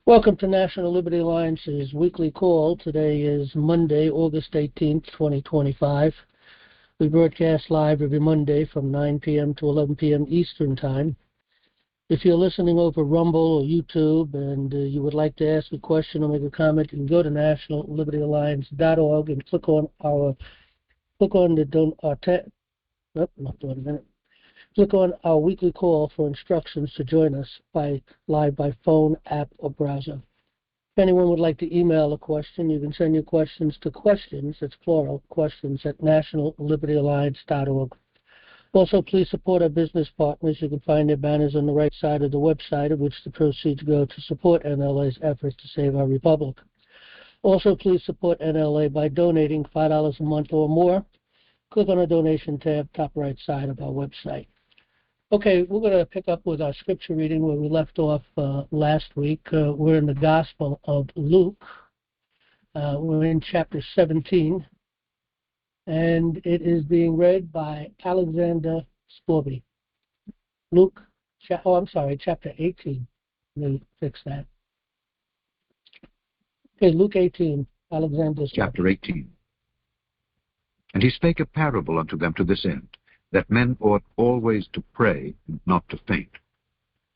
Welcome to National Liberty Alliance's weekly call. Today is Monday, August 18th, 2025. We broadcast live every Monday from 9 p.m. to 11 p.m. Eastern Time. If you're listening over Rumble or YouTube and you would like to ask a question or make a comment, you can go to nationallibertyalliance.org and click on our weekly call for instructions to join us live by phone, app, or browser. If anyone would like to email a question, you can send your questions to questions, that's plural, questions at nationallibertyalliance.org. Also, please support our business partners. You can find their banners on the right side of the website, of which the proceeds go to support NLA's efforts to save our republic. Also, please support NLA by donating $5 a month or more. Click on the donation tab, top right side of our website. Okay, we're going to pick up with our scripture reading where we left off last week. We're in the Gospel of Luke. We're in chapter 17, and it is being read by Alexander Scorby. Chapter 18. Let me fix that. Okay, Luke 18, Alexander Scorby. Chapter 18. And he spake a parable unto them to this end, that men ought always to pray and not to faint,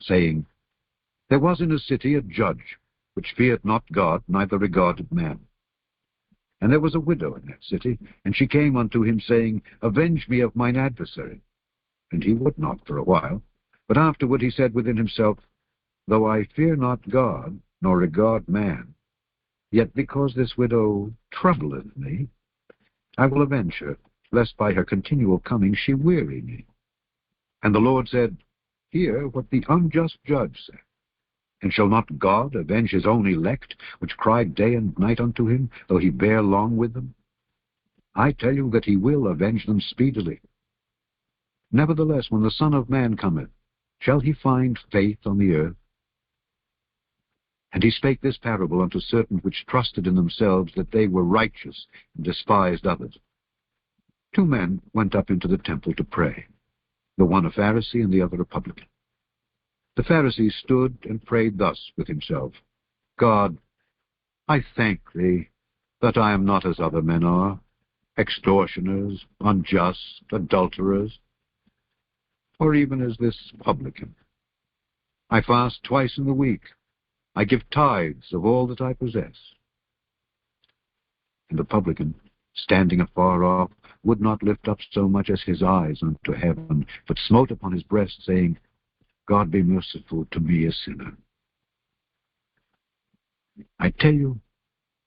saying, There was in a city a judge, which feared not God, neither regarded man. And there was a widow in that city, and she came unto him, saying, Avenge me of mine adversary. And he would not for a while. But afterward he said within himself, Though I fear not God, nor regard man, yet because this widow troubleth me, I will avenge her, lest by her continual coming she weary me. And the Lord said, Hear what the unjust judge said. And shall not God avenge his own elect, which cry day and night unto him, though he bear long with them? I tell you that he will avenge them speedily. Nevertheless, when the Son of Man cometh, shall he find faith on the earth? And he spake this parable unto certain which trusted in themselves that they were righteous, and despised others. 2 men went up into the temple to pray, the one a Pharisee and the other a publican. The Pharisee stood and prayed thus with himself, God, I thank thee that I am not as other men are, extortioners, unjust, adulterers, or even as this publican. I fast twice in the week. I give tithes of all that I possess. And the publican, standing afar off, would not lift up so much as his eyes unto heaven, but smote upon his breast, saying, God be merciful to me, a sinner. I tell you,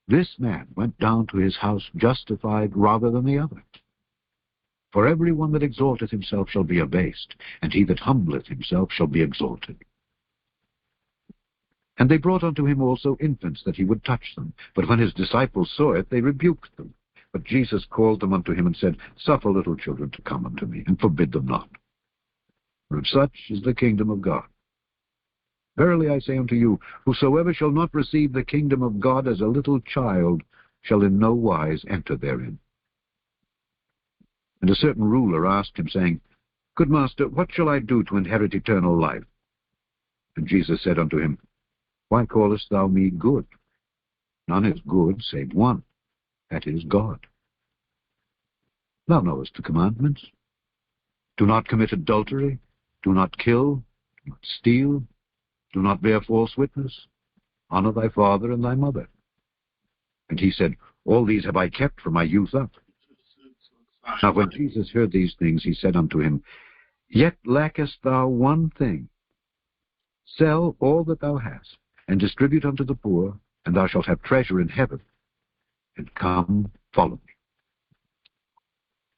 this man went down to his house justified rather than the other. For every one that exalteth himself shall be abased, and he that humbleth himself shall be exalted. And they brought unto him also infants, that he would touch them. But when his disciples saw it, they rebuked them. But Jesus called them unto him, and said, Suffer little children to come unto me, and forbid them not. For of such is the kingdom of God. Verily I say unto you, whosoever shall not receive the kingdom of God as a little child shall in no wise enter therein. And a certain ruler asked him, saying, Good master, what shall I do to inherit eternal life? And Jesus said unto him, Why callest thou me good? None is good save one, that is God. Thou knowest the commandments. Do not commit adultery, do not kill, do not steal, do not bear false witness, honor thy father and thy mother. And he said, All these have I kept from my youth up. Now when Jesus heard these things, he said unto him, Yet lackest thou one thing. Sell all that thou hast, and distribute unto the poor, and thou shalt have treasure in heaven. And come, follow me.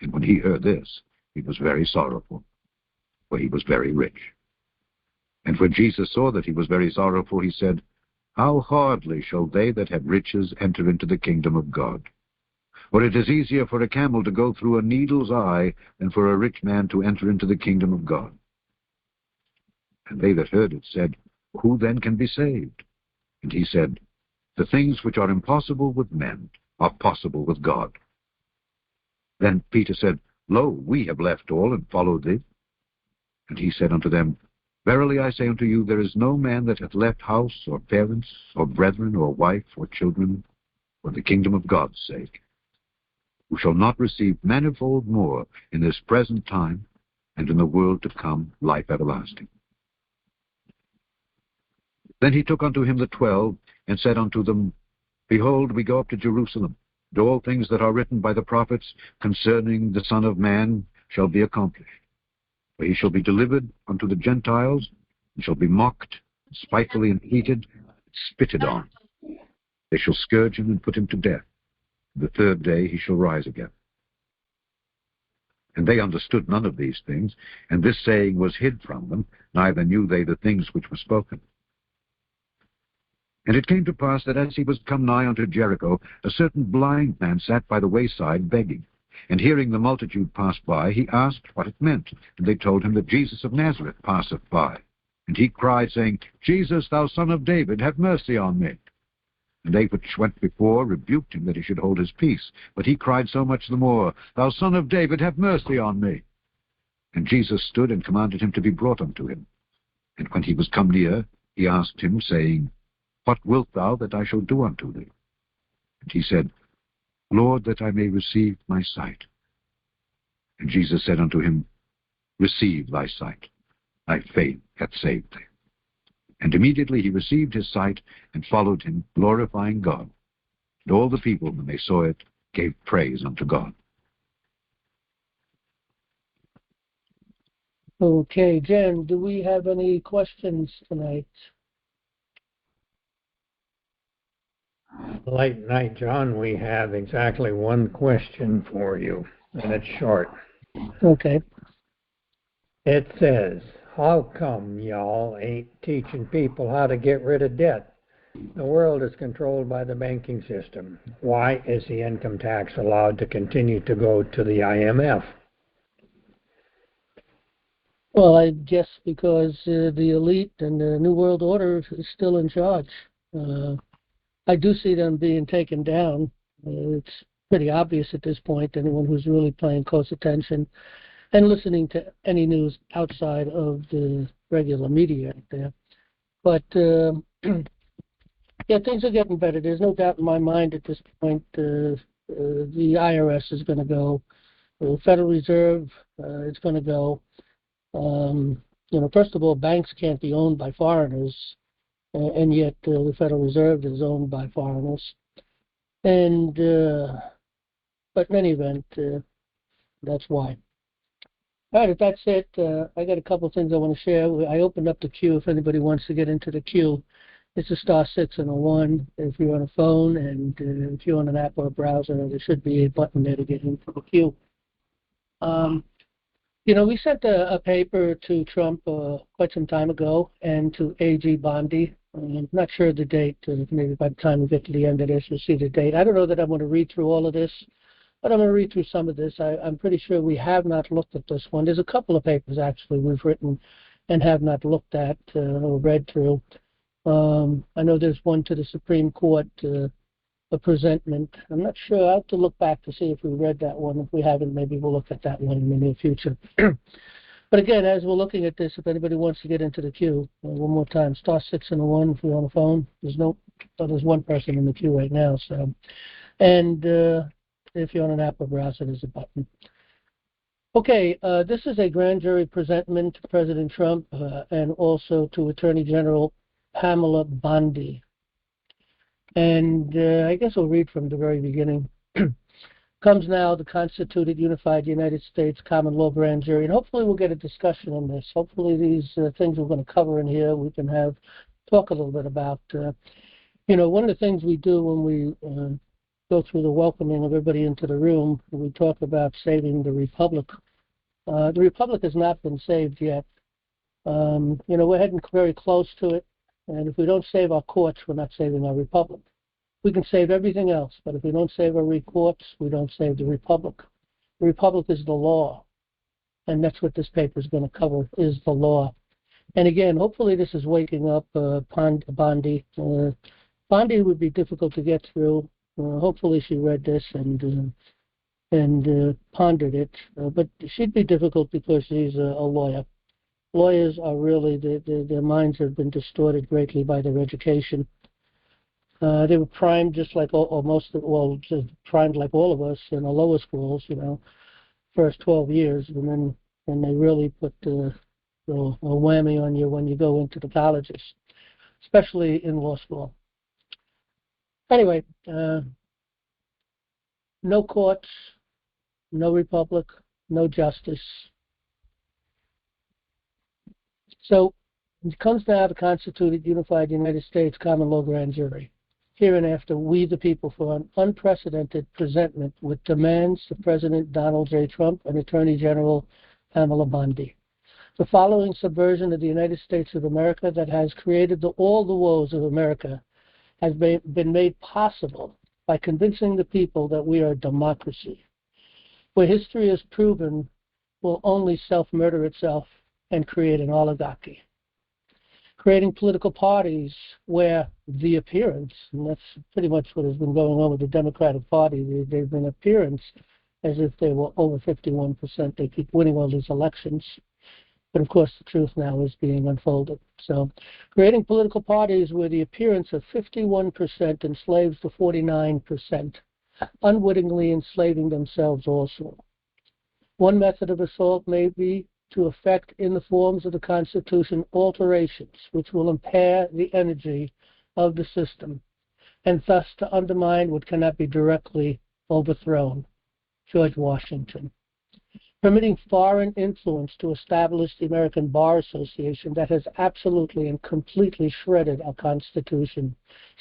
And when he heard this, he was very sorrowful, for he was very rich. And when Jesus saw that he was very sorrowful, he said, How hardly shall they that have riches enter into the kingdom of God? For it is easier for a camel to go through a needle's eye than for a rich man to enter into the kingdom of God. And they that heard it said, Who then can be saved? And he said, The things which are impossible with men are possible with God. Then Peter said, Lo, we have left all and followed thee. And he said unto them, Verily I say unto you, there is no man that hath left house, or parents, or brethren, or wife, or children, for the kingdom of God's sake, who shall not receive manifold more in this present time, and in the world to come life everlasting. Then he took unto him the 12, and said unto them, Behold, we go up to Jerusalem, and all things that are written by the prophets concerning the Son of Man shall be accomplished. For he shall be delivered unto the Gentiles, and shall be mocked, spitefully entreated, spitted on. They shall scourge him and put him to death. The third day he shall rise again. And they understood none of these things, and this saying was hid from them, neither knew they the things which were spoken. And it came to pass that as he was come nigh unto Jericho, a certain blind man sat by the wayside begging. And hearing the multitude pass by, he asked what it meant. And they told him that Jesus of Nazareth passeth by. And he cried, saying, Jesus, thou Son of David, have mercy on me. And they which went before rebuked him that he should hold his peace. But he cried so much the more, Thou Son of David, have mercy on me. And Jesus stood and commanded him to be brought unto him. And when he was come near, he asked him, saying, What wilt thou that I shall do unto thee? And he said, Lord, that I may receive my sight. And Jesus said unto him, Receive thy sight. Thy faith hath saved thee. And immediately he received his sight, and followed him, glorifying God. And all the people, when they saw it, gave praise unto God. Okay, Jen, do we have any questions tonight? Late night, John, we have exactly one question for you, and it's short. Okay. It says, how come y'all ain't teaching people how to get rid of debt? The world is controlled by the banking system. Why is the income tax allowed to continue to go to the IMF? Well, I guess because the elite and the New World Order is still in charge. I do see them being taken down. It's pretty obvious at this point, anyone who's really paying close attention and listening to any news outside of the regular media out there. But, yeah, things are getting better. There's no doubt in my mind at this point the IRS is going to go. The Federal Reserve is going to go. First of all, banks can't be owned by foreigners. And yet the Federal Reserve is owned by foreigners. And but in any event, that's why. All right, if that's it, I got a couple of things I want to share. I opened up the queue if anybody wants to get into the queue. It's a *6 and a 1 if you're on a phone, and if you're on an app or a browser, there should be a button there to get into the queue. We sent a paper to Trump quite some time ago and to AG Bondie. I'm not sure of the date. Maybe by the time we get to the end of this, we'll see the date. I don't know that I'm going to read through all of this, but I'm going to read through some of this. I'm pretty sure we have not looked at this one. There's a couple of papers, actually, we've written and have not looked at or read through. I know there's one to the Supreme Court, a presentment. I'm not sure. I'll have to look back to see if we read that one. If we haven't, maybe we'll look at that one in the near future. But again, as we're looking at this, if anybody wants to get into the queue, one more time, *6 and a 1 if you're on the phone. There's one person in the queue right now. So, and if you're on an app or browser, there's a button. Okay, this is a grand jury presentment to President Trump and also to Attorney General Pamela Bondie. And I guess I'll read from the very beginning. Comes now the constituted, unified United States common law grand jury, and hopefully we'll get a discussion on this. Hopefully these things we're going to cover in here, we can talk a little bit about. One of the things we do when we go through the welcoming of everybody into the room, we talk about saving the Republic. The Republic has not been saved yet. We're heading very close to it, and if we don't save our courts, we're not saving our Republic. We can save everything else, but if we don't save our courts, we don't save the Republic. The Republic is the law, and that's what this paper is going to cover, is the law. And again, hopefully this is waking up Bondie. Bondie would be difficult to get through. Hopefully she read this and pondered it, but she'd be difficult because she's a lawyer. Lawyers are really, their minds have been distorted greatly by their education. They were primed just like just primed like all of us in the lower schools, first 12 years, and then they really put a whammy on you when you go into the colleges, especially in law school. Anyway, no courts, no republic, no justice. So it comes now to constituted unified United States common law grand jury. Hereinafter, we the people, for an unprecedented presentment with demands to President Donald J. Trump and Attorney General Pamela Bondie. The following subversion of the United States of America that has created all the woes of America has been made possible by convincing the people that we are a democracy, where history has proven will only self-murder itself and create an oligarchy. Creating political parties where the appearance, and that's pretty much what has been going on with the Democratic Party, they've been appearance as if they were over 51%. They keep winning all these elections. But of course, the truth now is being unfolded. So, creating political parties where the appearance of 51% enslaves the 49%, unwittingly enslaving themselves also. One method of assault may be to effect in the forms of the Constitution alterations which will impair the energy of the system and thus to undermine what cannot be directly overthrown. George Washington. Permitting foreign influence to establish the American Bar Association that has absolutely and completely shredded our Constitution,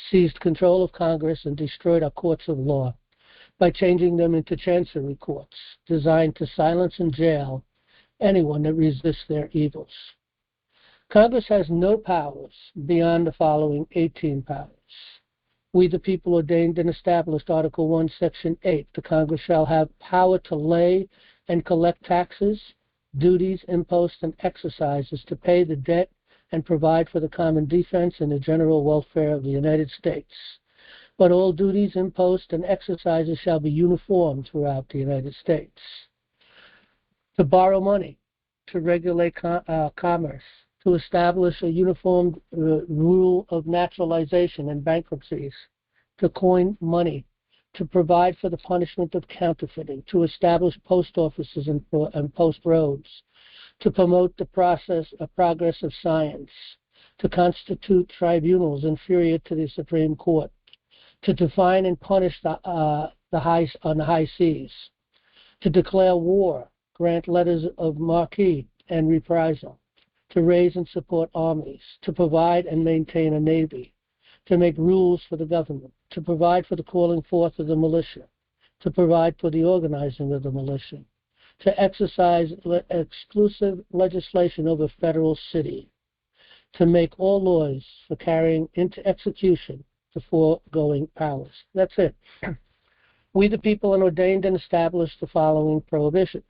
seized control of Congress, and destroyed our courts of law by changing them into chancery courts designed to silence and jail anyone that resists their evils. Congress has no powers beyond the following 18 powers. We the people ordained and established Article 1, Section 8. The Congress shall have power to lay and collect taxes, duties, imposts, and exercises to pay the debt and provide for the common defense and the general welfare of the United States. But all duties, imposts, and exercises shall be uniform throughout the United States. To borrow money, to regulate commerce, to establish a uniform rule of naturalization and bankruptcies, to coin money, to provide for the punishment of counterfeiting, to establish post offices and post roads, to promote the progress of science, to constitute tribunals inferior to the Supreme Court, to define and punish on the high seas, to declare war, grant letters of marque and reprisal, to raise and support armies, to provide and maintain a navy, to make rules for the government, to provide for the calling forth of the militia, to provide for the organizing of the militia, to exercise exclusive legislation over federal city, to make all laws for carrying into execution the foregoing powers. That's it. We the people are ordained and established the following prohibitions.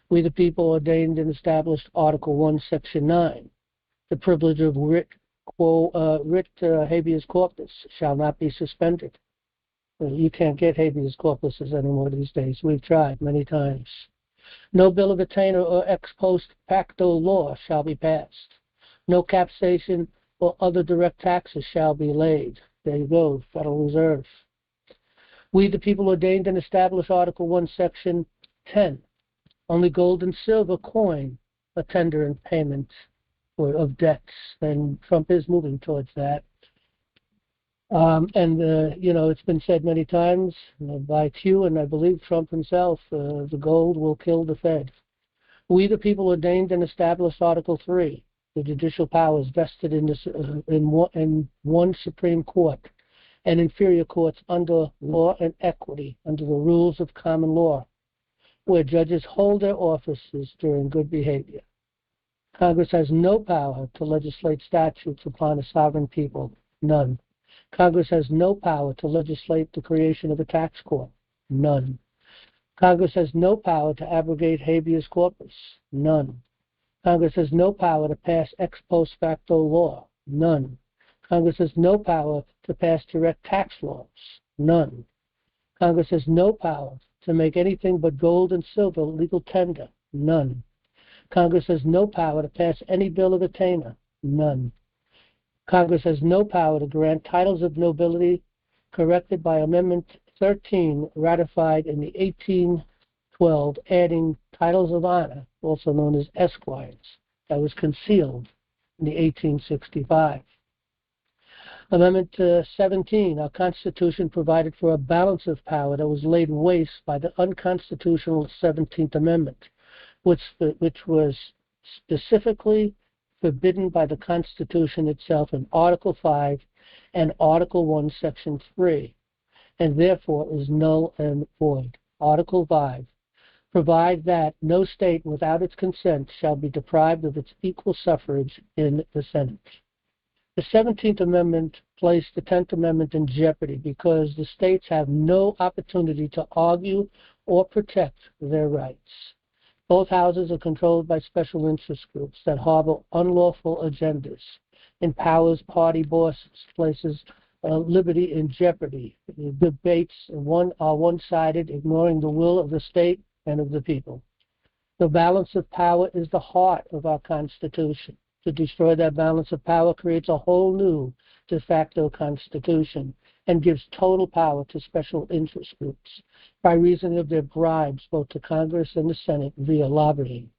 We the people ordained and established Article 1, Section 9. The privilege of writ habeas corpus shall not be suspended. You can't get habeas corpuses anymore these days. We've tried many times. No bill of attainder or ex post facto law shall be passed. No capsation or other direct taxes shall be laid. There you go, Federal Reserve. We the people ordained and established Article 1, Section 10. Only gold and silver coin a tender in payment of debts, and Trump is moving towards that. It's been said many times by Q and I believe Trump himself, the gold will kill the Fed. We the people ordained and established Article 3, the judicial powers vested in one Supreme Court and inferior courts under law and equity, under the rules of common law, where judges hold their offices during good behavior. Congress has no power to legislate statutes upon a sovereign people, none. Congress has no power to legislate the creation of a tax court, none. Congress has no power to abrogate habeas corpus, none. Congress has no power to pass ex post facto law, none. Congress has no power to pass direct tax laws, none. Congress has no power to make anything but gold and silver legal tender, none. Congress has no power to pass any bill of attainder. None. Congress has no power to grant titles of nobility corrected by Amendment 13, ratified in the 1812, adding titles of honor, also known as esquires, that was concealed in the 1865. Amendment 17, our Constitution provided for a balance of power that was laid waste by the unconstitutional 17th Amendment, which was specifically forbidden by the Constitution itself in Article 5 and Article 1, Section 3, and therefore is null and void. Article 5, provide that no state without its consent shall be deprived of its equal suffrage in the Senate. The 17th Amendment placed the 10th Amendment in jeopardy because the states have no opportunity to argue or protect their rights. Both houses are controlled by special interest groups that harbor unlawful agendas, empowers party bosses, places liberty in jeopardy. The debates are one-sided, ignoring the will of the state and of the people. The balance of power is the heart of our Constitution. To destroy that balance of power creates a whole new de facto Constitution and gives total power to special interest groups by reason of their bribes both to Congress and the Senate via lobbying,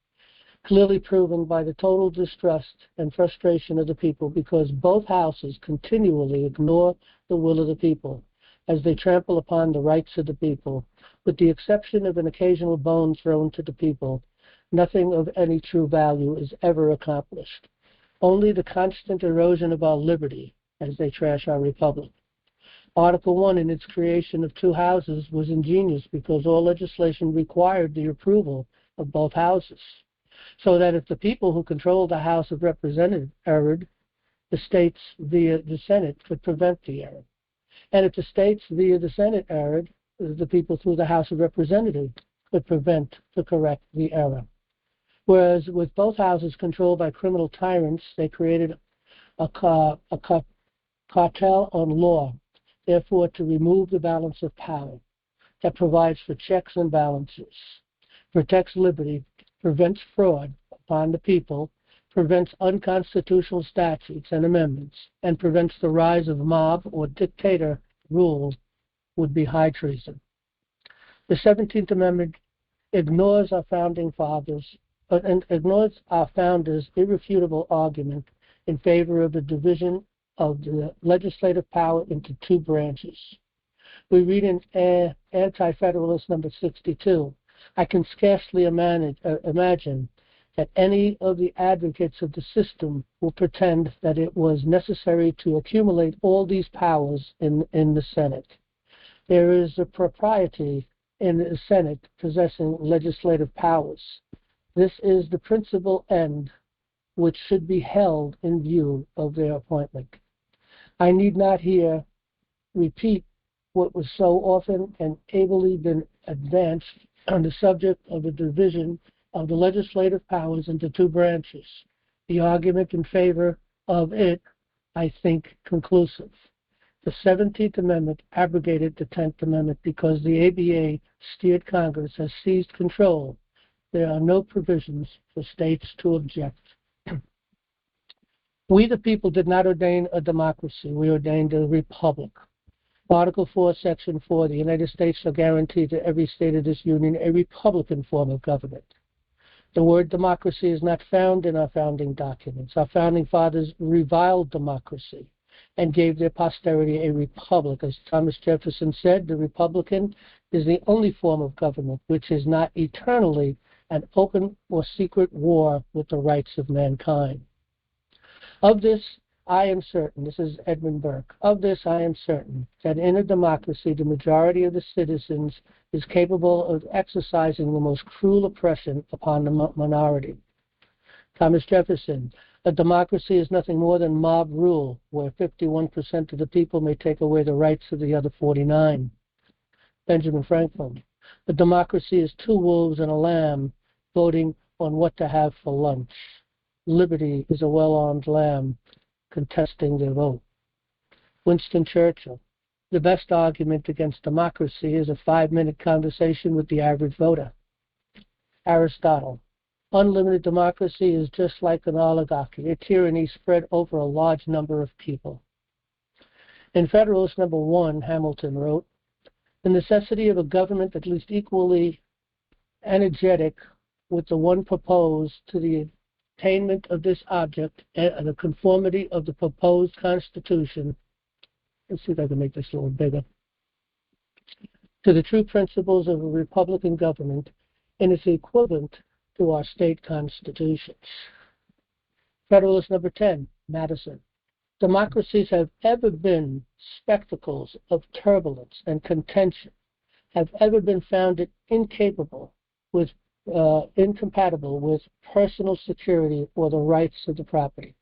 clearly proven by the total distrust and frustration of the people because both houses continually ignore the will of the people as they trample upon the rights of the people. With the exception of an occasional bone thrown to the people, nothing of any true value is ever accomplished. Only the constant erosion of our liberty as they trash our republic. Article 1 in its creation of two houses was ingenious because all legislation required the approval of both houses, so that if the people who controlled the House of Representatives erred, the states via the Senate could prevent the error. And if the states via the Senate erred, the people through the House of Representatives could prevent to correct the error. Whereas with both houses controlled by criminal tyrants, they created a cartel on law, therefore to remove the balance of power that provides for checks and balances, protects liberty, prevents fraud upon the people, prevents unconstitutional statutes and amendments, and prevents the rise of mob or dictator rule would be high treason. The 17th Amendment ignores our founding fathers and ignores our founders' irrefutable argument in favor of the division of the legislative power into two branches. We read in Anti-Federalist number 62, I can scarcely imagine that any of the advocates of the system will pretend that it was necessary to accumulate all these powers in the Senate. There is a propriety in the Senate possessing legislative powers. This is the principal end which should be held in view of their appointment. I need not here repeat what was so often and ably been advanced on the subject of the division of the legislative powers into two branches. The argument in favor of it, I think, conclusive. The 17th Amendment abrogated the 10th Amendment because the ABA steered Congress has seized control. There are no provisions for states to object. We, the people, did not ordain a democracy. We ordained a republic. Article 4, Section 4, the United States shall guarantee to every state of this union a republican form of government. The word democracy is not found in our founding documents. Our founding fathers reviled democracy and gave their posterity a republic. As Thomas Jefferson said, the republican is the only form of government which is not eternally an open or secret war with the rights of mankind. Of this, I am certain, this is Edmund Burke, of this I am certain, that in a democracy the majority of the citizens is capable of exercising the most cruel oppression upon the minority. Thomas Jefferson, a democracy is nothing more than mob rule, where 51% of the people may take away the rights of the other 49. Benjamin Franklin, a democracy is two wolves and a lamb voting on what to have for lunch. Liberty is a well-armed lamb contesting their vote. Winston Churchill, the best argument against democracy is a 5-minute conversation with the average voter. Aristotle, Unlimited democracy is just like an oligarchy, a tyranny spread over a large number of people. In Federalist Number 1, Hamilton wrote, "The necessity of a government at least equally energetic with the one proposed to the attainment of this object and the conformity of the proposed Constitution," let's see if I can make this a little bigger, "to the true principles of a republican government and is equivalent to our state constitutions." Federalist Number 10, Madison. "Democracies have ever been spectacles of turbulence and contention, have ever been found incompatible with personal security or the rights of the property,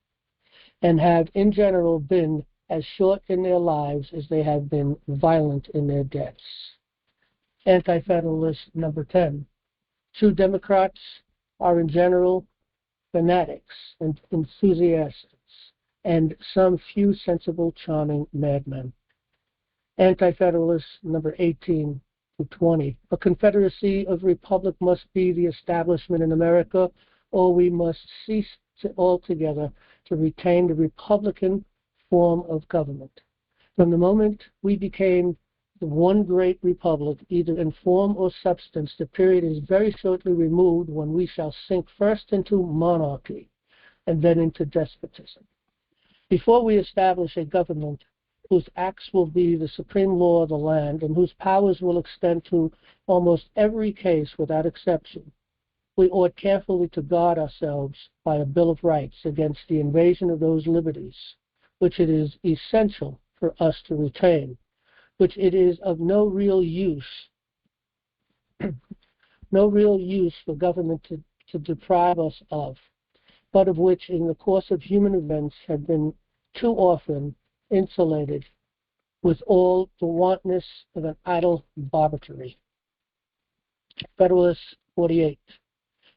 and have in general been as short in their lives as they have been violent in their deaths." Anti-Federalist Number 10. "True Democrats are in general fanatics and enthusiasts, and some few sensible, charming madmen." Anti-Federalist Number 18 to 20. "A confederacy of republic must be the establishment in America, or we must cease altogether to retain the republican form of government. From the moment we became the one great republic, either in form or substance, the period is very shortly removed when we shall sink first into monarchy and then into despotism. Before we establish a government whose acts will be the supreme law of the land and whose powers will extend to almost every case without exception, we ought carefully to guard ourselves by a Bill of Rights against the invasion of those liberties which it is essential for us to retain, which it is of no real use for government to deprive us of, but of which in the course of human events have been too often insulated with all the wantonness of an idle barbarity." Federalist 48.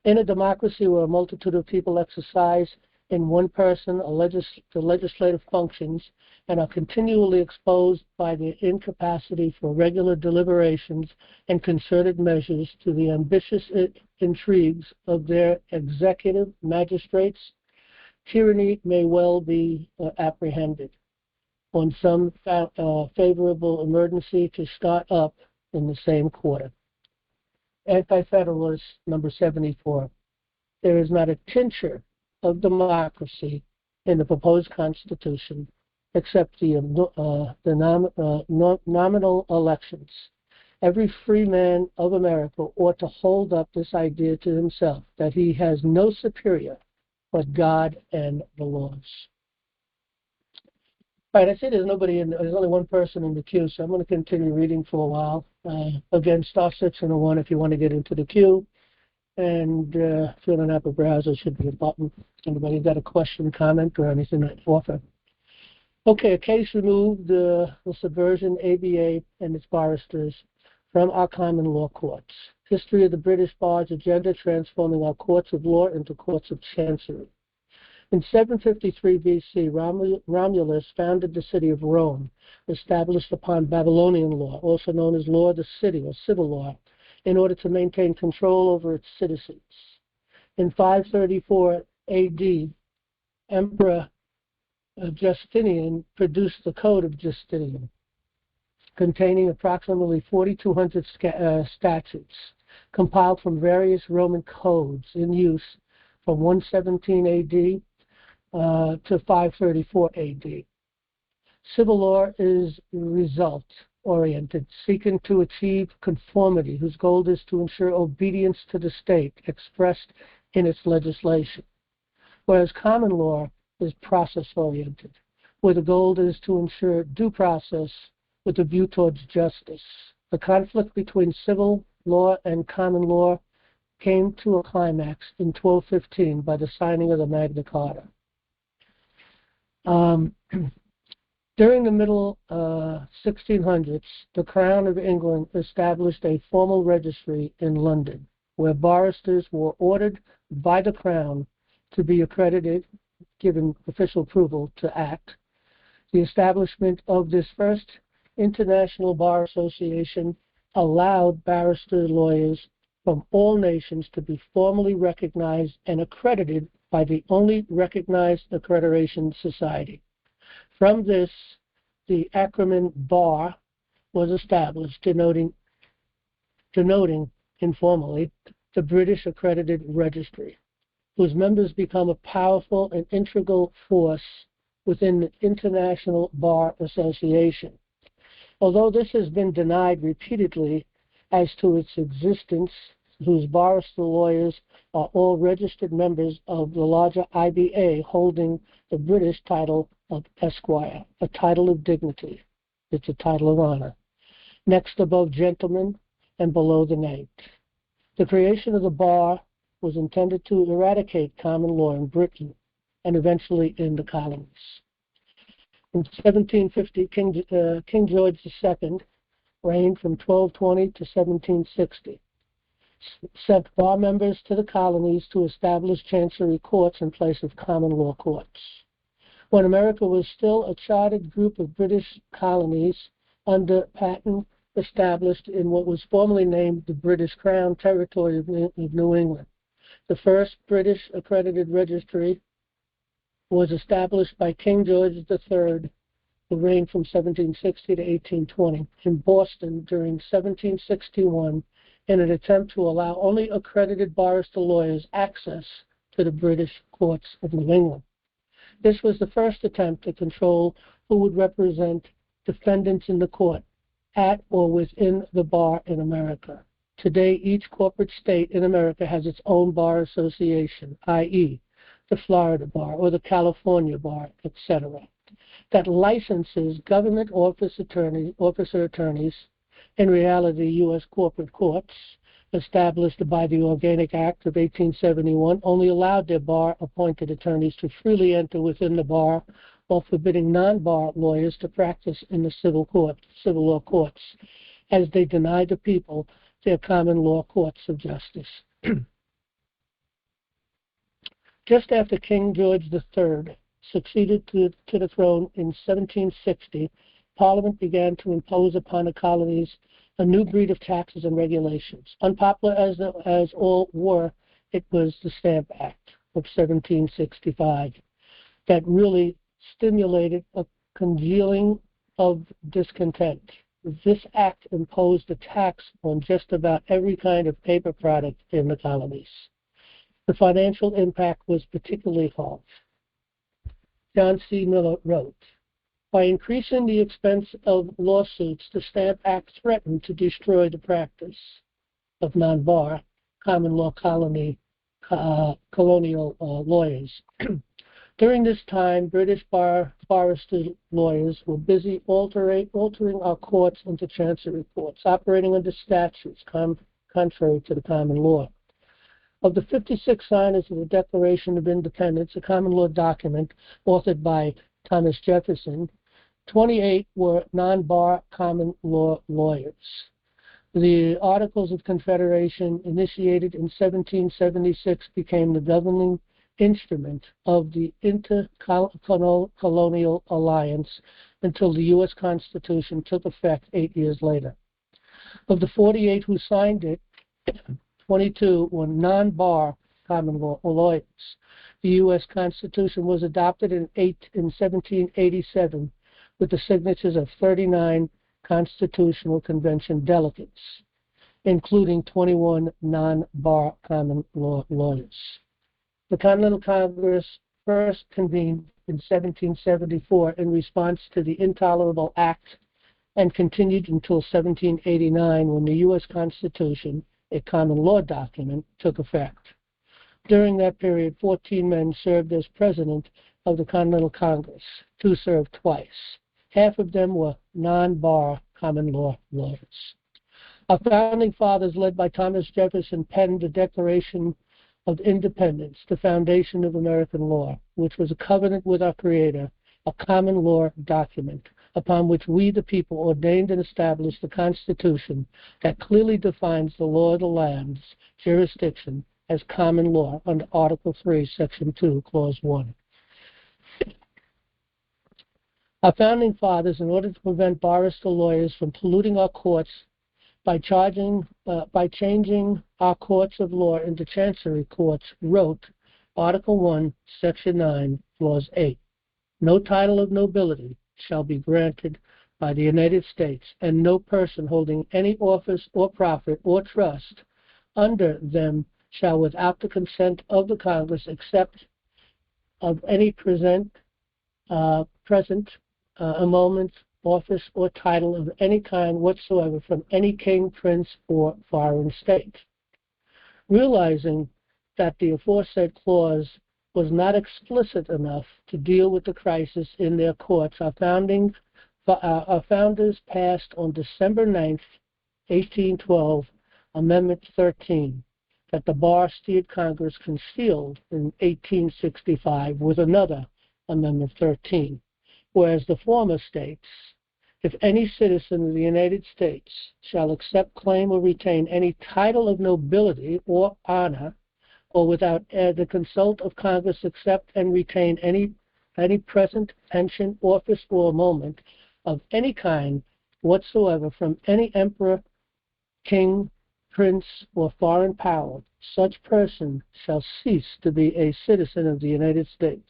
"In a democracy where a multitude of people exercise in one person the legislative functions and are continually exposed by their incapacity for regular deliberations and concerted measures to the ambitious intrigues of their executive magistrates, tyranny may well be apprehended on some favorable emergency to start up in the same quarter." Anti-Federalist Number 74. "There is not a tincture of democracy in the proposed Constitution except the nominal elections. Every free man of America ought to hold up this idea to himself, that he has no superior but God and the laws." All right, I see there's only one person in the queue, so I'm going to continue reading for a while. Again, *6 and a 1 if you want to get into the queue. And if you're on an Apple browser, there should be a button. Anybody got a question, comment, or anything to offer? Okay, a case removed the subversion, ABA, and its barristers from our common law courts. History of the British Bar's agenda transforming our courts of law into courts of chancery. In 753 BC, Romulus founded the city of Rome, established upon Babylonian law, also known as law of the city or civil law, in order to maintain control over its citizens. In 534 AD, Emperor Justinian produced the Code of Justinian, containing approximately 4,200 statutes, compiled from various Roman codes in use from 117 AD to 534 AD. Civil law is result-oriented, seeking to achieve conformity, whose goal is to ensure obedience to the state expressed in its legislation, whereas common law is process-oriented, where the goal is to ensure due process with a view towards justice. The conflict between civil law and common law came to a climax in 1215 by the signing of the Magna Carta. During the middle 1600s, the Crown of England established a formal registry in London, where barristers were ordered by the Crown to be accredited, given official approval to act. The establishment of this first International Bar Association allowed barrister lawyers from all nations to be formally recognized and accredited by the only recognized accreditation society. From this, the acronym BAR was established, denoting informally the British Accredited Registry, whose members become a powerful and integral force within the International Bar Association. Although this has been denied repeatedly as to its existence, whose barrister lawyers are all registered members of the larger IBA, holding the British title of Esquire, a title of dignity. It's a title of honor, next above gentleman and below the named. The creation of the bar was intended to eradicate common law in Britain and eventually in the colonies. In 1750, King George II reigned from 1220 to 1760, sent bar members to the colonies to establish chancery courts in place of common law courts. When America was still a chartered group of British colonies under patent established in what was formerly named the British Crown Territory of New England. The first British accredited registry was established by King George III, who reigned from 1760 to 1820, in Boston during 1761 in an attempt to allow only accredited barrister lawyers access to the British courts of New England. This was the first attempt to control who would represent defendants in the court at or within the bar in America. Today, each corporate state in America has its own bar association, i.e., the Florida Bar or the California Bar, etc., that licenses government officer attorneys, in reality U.S. corporate courts, established by the Organic Act of 1871, only allowed their bar-appointed attorneys to freely enter within the bar while forbidding non-bar lawyers to practice in the civil law courts, as they denied the people their common law courts of justice. Just after King George III succeeded to the throne in 1760, Parliament began to impose upon the colonies a new breed of taxes and regulations. Unpopular as all were, it was the Stamp Act of 1765 that really stimulated a congealing of discontent. This act imposed a tax on just about every kind of paper product in the colonies. The financial impact was particularly harsh. John C. Miller wrote, by increasing the expense of lawsuits, the Stamp Act threatened to destroy the practice of non-bar, common law colonial lawyers. During this time, British barrister lawyers were busy altering our courts into chancery courts, operating under statutes contrary to the common law. Of the 56 signers of the Declaration of Independence, a common law document authored by Thomas Jefferson, 28 were non-bar common law lawyers. The Articles of Confederation, initiated in 1776, became the governing instrument of the intercolonial alliance until the U.S. Constitution took effect 8 years later. Of the 48 who signed it, 22 were non-bar common law lawyers. The U.S. Constitution was adopted in 1787 with the signatures of 39 Constitutional Convention delegates, including 21 non-bar common law lawyers. The Continental Congress first convened in 1774 in response to the Intolerable Act and continued until 1789 when the U.S. Constitution, a common law document, took effect. During that period, 14 men served as president of the Continental Congress. 2 served twice. Half of them were non-bar common law lawyers. Our founding fathers, led by Thomas Jefferson, penned the Declaration of Independence, the foundation of American law, which was a covenant with our Creator, a common law document upon which we, the people, ordained and established the Constitution that clearly defines the law of the land's jurisdiction as common law under Article 3, Section 2, Clause 1. Our founding fathers, in order to prevent barrister lawyers from polluting our courts by changing our courts of law into chancery courts, wrote Article 1, Section 9, Clause 8. No title of nobility shall be granted by the United States, and no person holding any office or profit or trust under them shall, without the consent of the Congress, accept of any present, emolument, office, or title of any kind whatsoever from any king, prince, or foreign state. Realizing that the aforesaid clause was not explicit enough to deal with the crisis in their courts, our founders passed on December 9th, 1812, Amendment 13, that the bar steered Congress concealed in 1865 with another, Amendment 13, whereas the former states, if any citizen of the United States shall accept, claim, or retain any title of nobility or honor, or without the consult of Congress accept and retain any present, pension, office, or emolument of any kind whatsoever from any emperor, king, prince, or foreign power, such person shall cease to be a citizen of the United States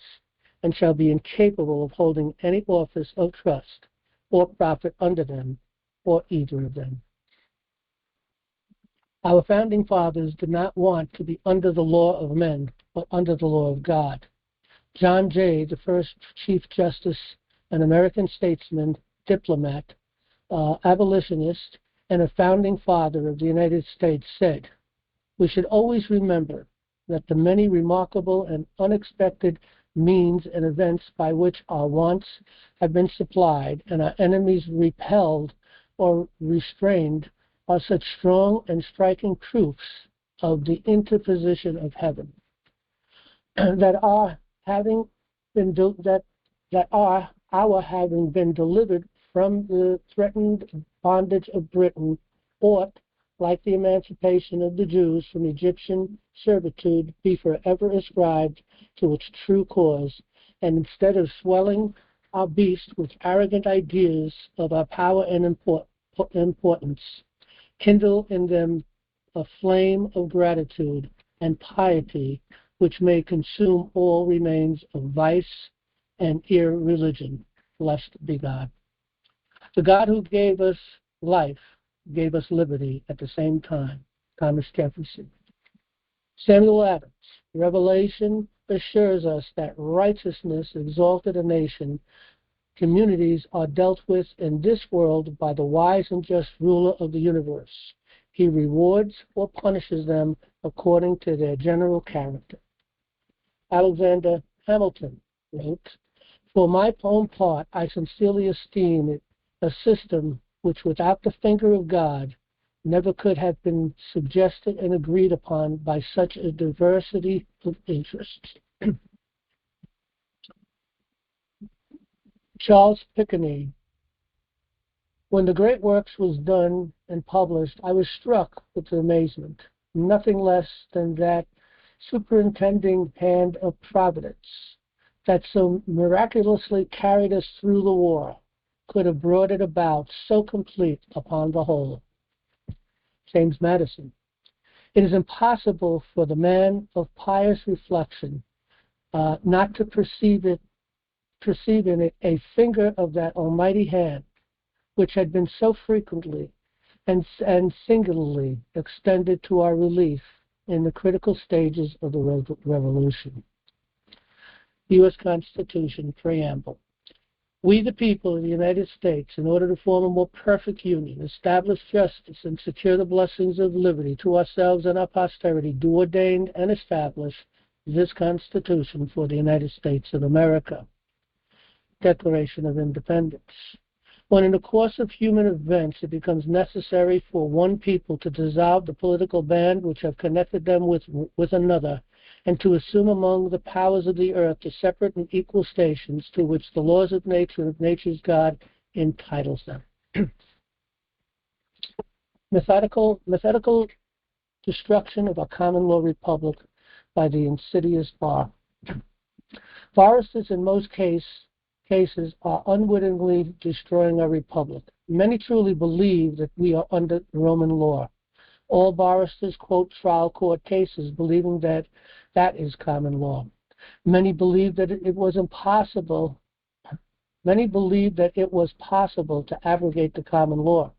and shall be incapable of holding any office of trust or profit under them or either of them. Our founding fathers did not want to be under the law of men, but under the law of God. John Jay, the first Chief Justice, an American statesman, diplomat, abolitionist, and a founding father of the United States, said, "We should always remember that the many remarkable and unexpected means and events by which our wants have been supplied and our enemies repelled or restrained are such strong and striking proofs of the interposition of heaven, that our having been delivered from the threatened bondage of Britain ought, like the emancipation of the Jews from Egyptian servitude, be forever ascribed to its true cause, and instead of swelling our beast with arrogant ideas of our power and importance, kindle in them a flame of gratitude and piety which may consume all remains of vice and irreligion. Blessed be God. The God who gave us life gave us liberty at the same time. Thomas Jefferson. Samuel Adams. Revelation assures us that righteousness exalted a nation. Communities are dealt with in this world by the wise and just ruler of the universe. He rewards or punishes them according to their general character. Alexander Hamilton wrote, "For my own part, I sincerely esteem it a system which without the finger of God never could have been suggested and agreed upon by such a diversity of interests." Charles Pickney. When the great works was done and published, I was struck with amazement, nothing less than that superintending hand of Providence that so miraculously carried us through the war could have brought it about so complete upon the whole. James Madison. It is impossible for the man of pious reflection not to perceive in it a finger of that almighty hand which had been so frequently and singularly extended to our relief in the critical stages of the Revolution. U.S. Constitution Preamble. We, the people of the United States, in order to form a more perfect union, establish justice, and secure the blessings of liberty to ourselves and our posterity, do ordain and establish this Constitution for the United States of America. Declaration of Independence. When in the course of human events it becomes necessary for one people to dissolve the political band which have connected them with another, and to assume among the powers of the earth the separate and equal stations to which the laws of nature and of nature's God entitles them. Methodical destruction of a common law republic by the insidious bar. Foresters in most cases are unwittingly destroying our republic. Many truly believe that we are under Roman law. All barristers quote trial court cases, believing that that is common law. Many believe that it was impossible. Many believe that it was possible to abrogate the common law,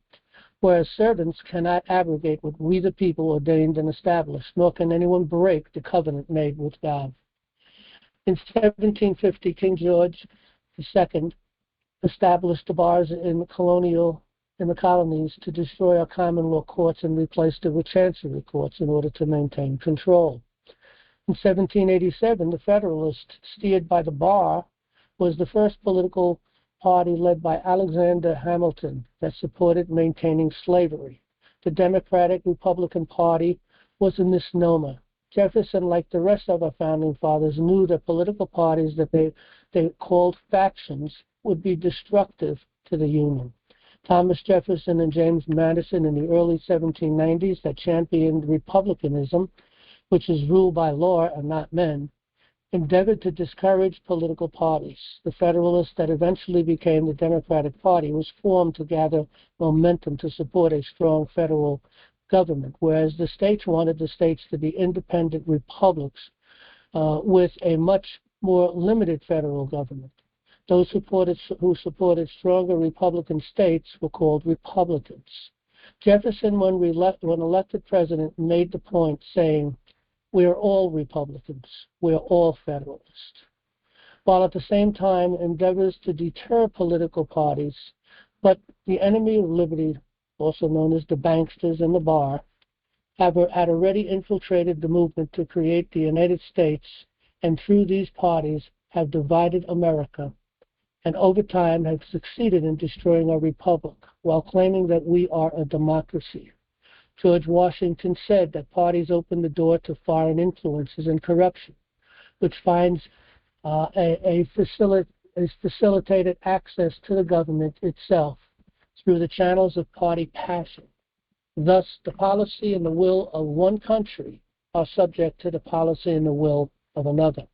whereas servants cannot abrogate what we the people ordained and established, nor can anyone break the covenant made with God. In 1750, King George II established the bars in the colonies to destroy our common law courts and replaced it with chancery courts in order to maintain control. In 1787, the Federalists, steered by the bar, was the first political party led by Alexander Hamilton that supported maintaining slavery. The Democratic Republican Party was a misnomer. Jefferson, like the rest of our founding fathers, knew that political parties that they called factions would be destructive to the Union. Thomas Jefferson and James Madison in the early 1790s that championed republicanism, which is ruled by law and not men, endeavored to discourage political parties. The Federalists that eventually became the Democratic Party was formed to gather momentum to support a strong federal government, whereas the states wanted the states to be independent republics with a much more limited federal government. Those who supported stronger Republican states were called Republicans. Jefferson, when elected president, made the point saying, "We are all Republicans. We are all Federalists," while at the same time endeavors to deter political parties. But the enemy of liberty, also known as the banksters and the bar, had already infiltrated the movement to create the United States, and through these parties have divided America, and over time have succeeded in destroying our republic while claiming that we are a democracy. George Washington said that parties open the door to foreign influences and corruption, which finds facilitated access to the government itself through the channels of party passion. Thus, the policy and the will of one country are subject to the policy and the will of another.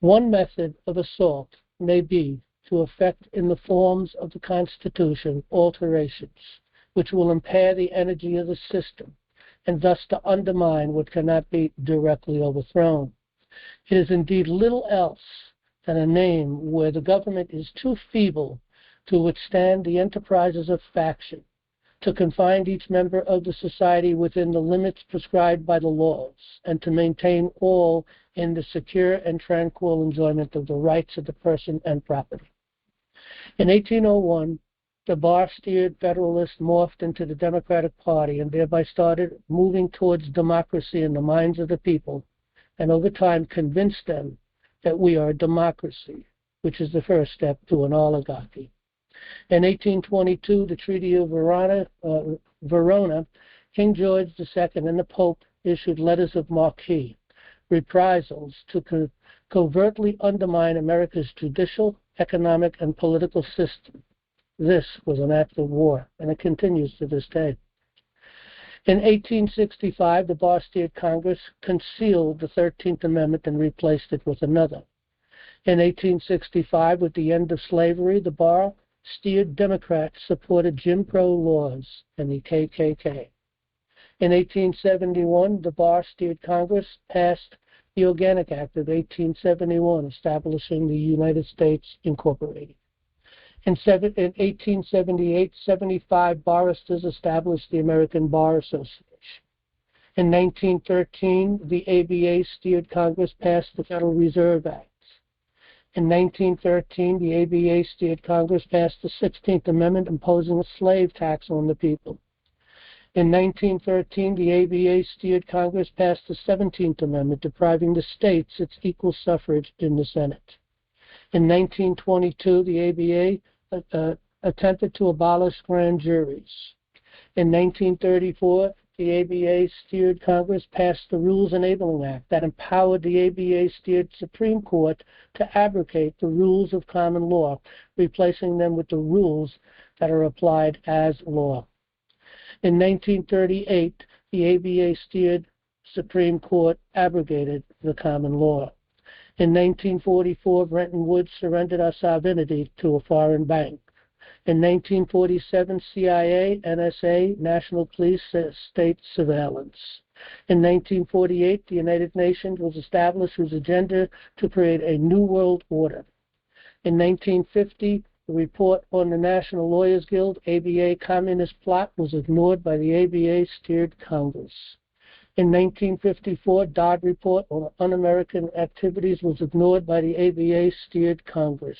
One method of assault may be to effect in the forms of the Constitution alterations which will impair the energy of the system and thus to undermine what cannot be directly overthrown. It is indeed little else than a name where the government is too feeble to withstand the enterprises of faction, to confine each member of the society within the limits prescribed by the laws, and to maintain all in the secure and tranquil enjoyment of the rights of the person and property. In 1801, the bar-steered Federalists morphed into the Democratic Party and thereby started moving towards democracy in the minds of the people, and over time convinced them that we are a democracy, which is the first step to an oligarchy. In 1822, the Treaty of Verona, King George II and the Pope issued letters of marque, reprisals to covertly undermine America's judicial, economic, and political system. This was an act of war, and it continues to this day. In 1865, the bar-steered Congress concealed the 13th Amendment and replaced it with another. In 1865, with the end of slavery, the bar-steered Democrats supported Jim Crow laws and the KKK. In 1871, the bar-steered Congress passed the Organic Act of 1871, establishing the United States Incorporated. In 1878, 75 barristers established the American Bar Association. In 1913, the ABA-steered Congress passed the Federal Reserve Act. In 1913, the ABA-steered Congress passed the 16th Amendment imposing a slave tax on the people. In 1913, the ABA-steered Congress passed the 17th Amendment depriving the states its equal suffrage in the Senate. In 1922, the ABA attempted to abolish grand juries. In 1934, the ABA-steered Congress passed the Rules Enabling Act that empowered the ABA-steered Supreme Court to abrogate the rules of common law, replacing them with the rules that are applied as law. In 1938, the ABA-steered Supreme Court abrogated the common law. In 1944, Bretton Woods surrendered our sovereignty to a foreign bank. In 1947, CIA, NSA, National Police, State Surveillance. In 1948, the United Nations was established whose agenda to create a new world order. In 1950, the report on the National Lawyers Guild, ABA Communist Plot, was ignored by the ABA-steered Congress. In 1954, Dodd Report on Un-American Activities was ignored by the ABA-steered Congress.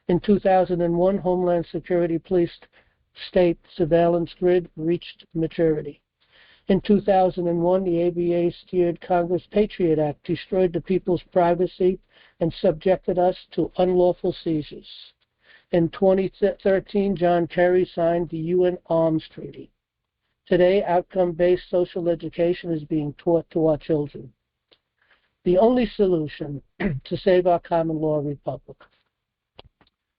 In 2001, Homeland Security policed state surveillance grid reached maturity. In 2001, the ABA-steered Congress Patriot Act destroyed the people's privacy and subjected us to unlawful seizures. In 2013, John Kerry signed the UN Arms Treaty. Today, outcome-based social education is being taught to our children. The only solution to save our common law republic.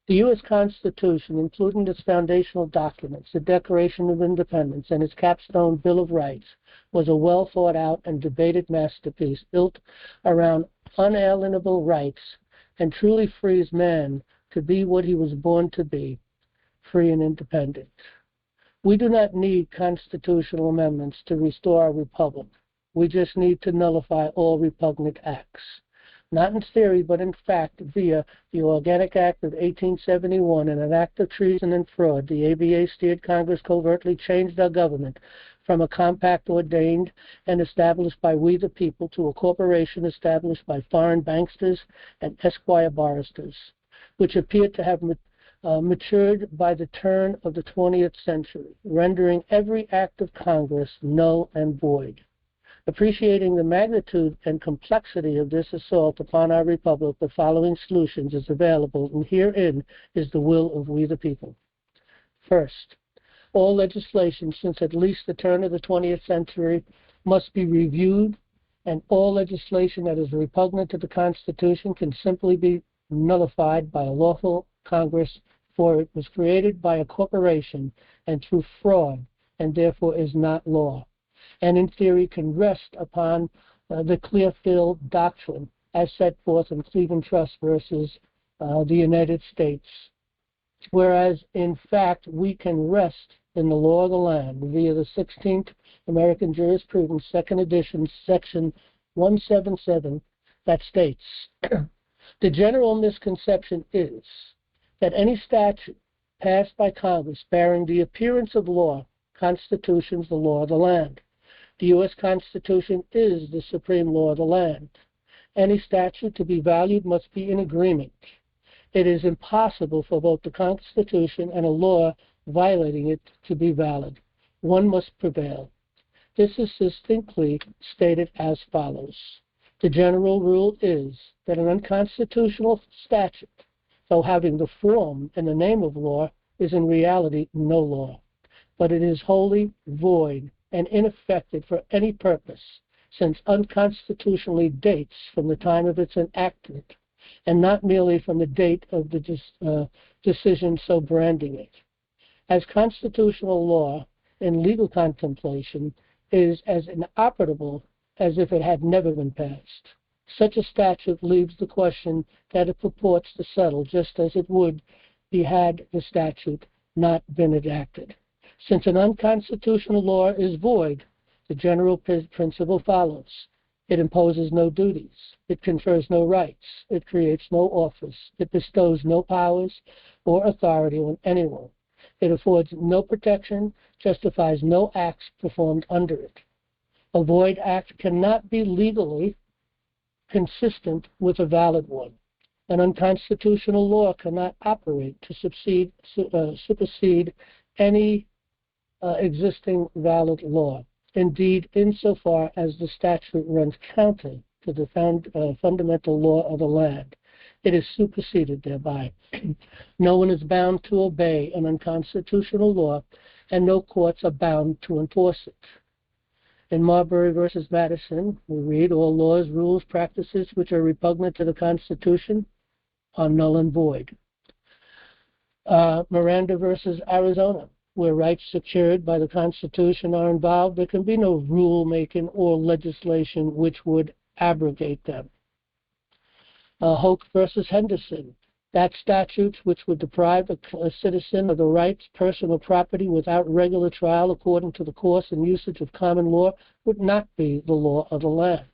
The U.S. Constitution, including its foundational documents, the Declaration of Independence, and its capstone Bill of Rights, was a well-thought-out and debated masterpiece built around unalienable rights and truly frees man to be what he was born to be, free and independent. We do not need constitutional amendments to restore our republic. We just need to nullify all repugnant acts. Not in theory, but in fact, via the Organic Act of 1871 and an act of treason and fraud, the ABA-steered Congress covertly changed our government from a compact ordained and established by we the people to a corporation established by foreign banksters and esquire barristers, which appeared to have matured by the turn of the 20th century, rendering every act of Congress null and void. Appreciating the magnitude and complexity of this assault upon our republic, the following solutions is available, and herein is the will of we the people. First, all legislation since at least the turn of the 20th century must be reviewed, and all legislation that is repugnant to the Constitution can simply be nullified by a lawful Congress, for it was created by a corporation and through fraud, and therefore is not law, and in theory can rest upon the Clearfield Doctrine as set forth in Cleveland Trust versus the United States, whereas in fact we can rest in the law of the land via the 16th American Jurisprudence, 2nd edition, section 177, that states, the general misconception is that any statute passed by Congress bearing the appearance of law constitutes the law of the land. The U.S. Constitution is the supreme law of the land. Any statute to be valued must be in agreement. It is impossible for both the Constitution and a law violating it to be valid. One must prevail. This is succinctly stated as follows. The general rule is that an unconstitutional statute, though having the form and the name of law, is in reality no law, but it is wholly void and ineffective for any purpose, since unconstitutionally dates from the time of its enactment, and not merely from the date of the decision so branding it. As constitutional law in legal contemplation is as inoperable as if it had never been passed. Such a statute leaves the question that it purports to settle, just as it would be had the statute not been enacted. Since an unconstitutional law is void, the general principle follows. It imposes no duties. It confers no rights. It creates no office. It bestows no powers or authority on anyone. It affords no protection, justifies no acts performed under it. A void act cannot be legally consistent with a valid one. An unconstitutional law cannot operate to supersede any existing valid law. Indeed, insofar as the statute runs counter to the fundamental law of the land, it is superseded thereby. No one is bound to obey an unconstitutional law, and no courts are bound to enforce it. In Marbury versus Madison, we read, all laws, rules, practices which are repugnant to the Constitution are null and void. Miranda versus Arizona, where rights secured by the Constitution are involved, there can be no rule-making or legislation which would abrogate them. Hoke versus Henderson, that statutes which would deprive a citizen of the right to personal property without regular trial according to the course and usage of common law would not be the law of the land.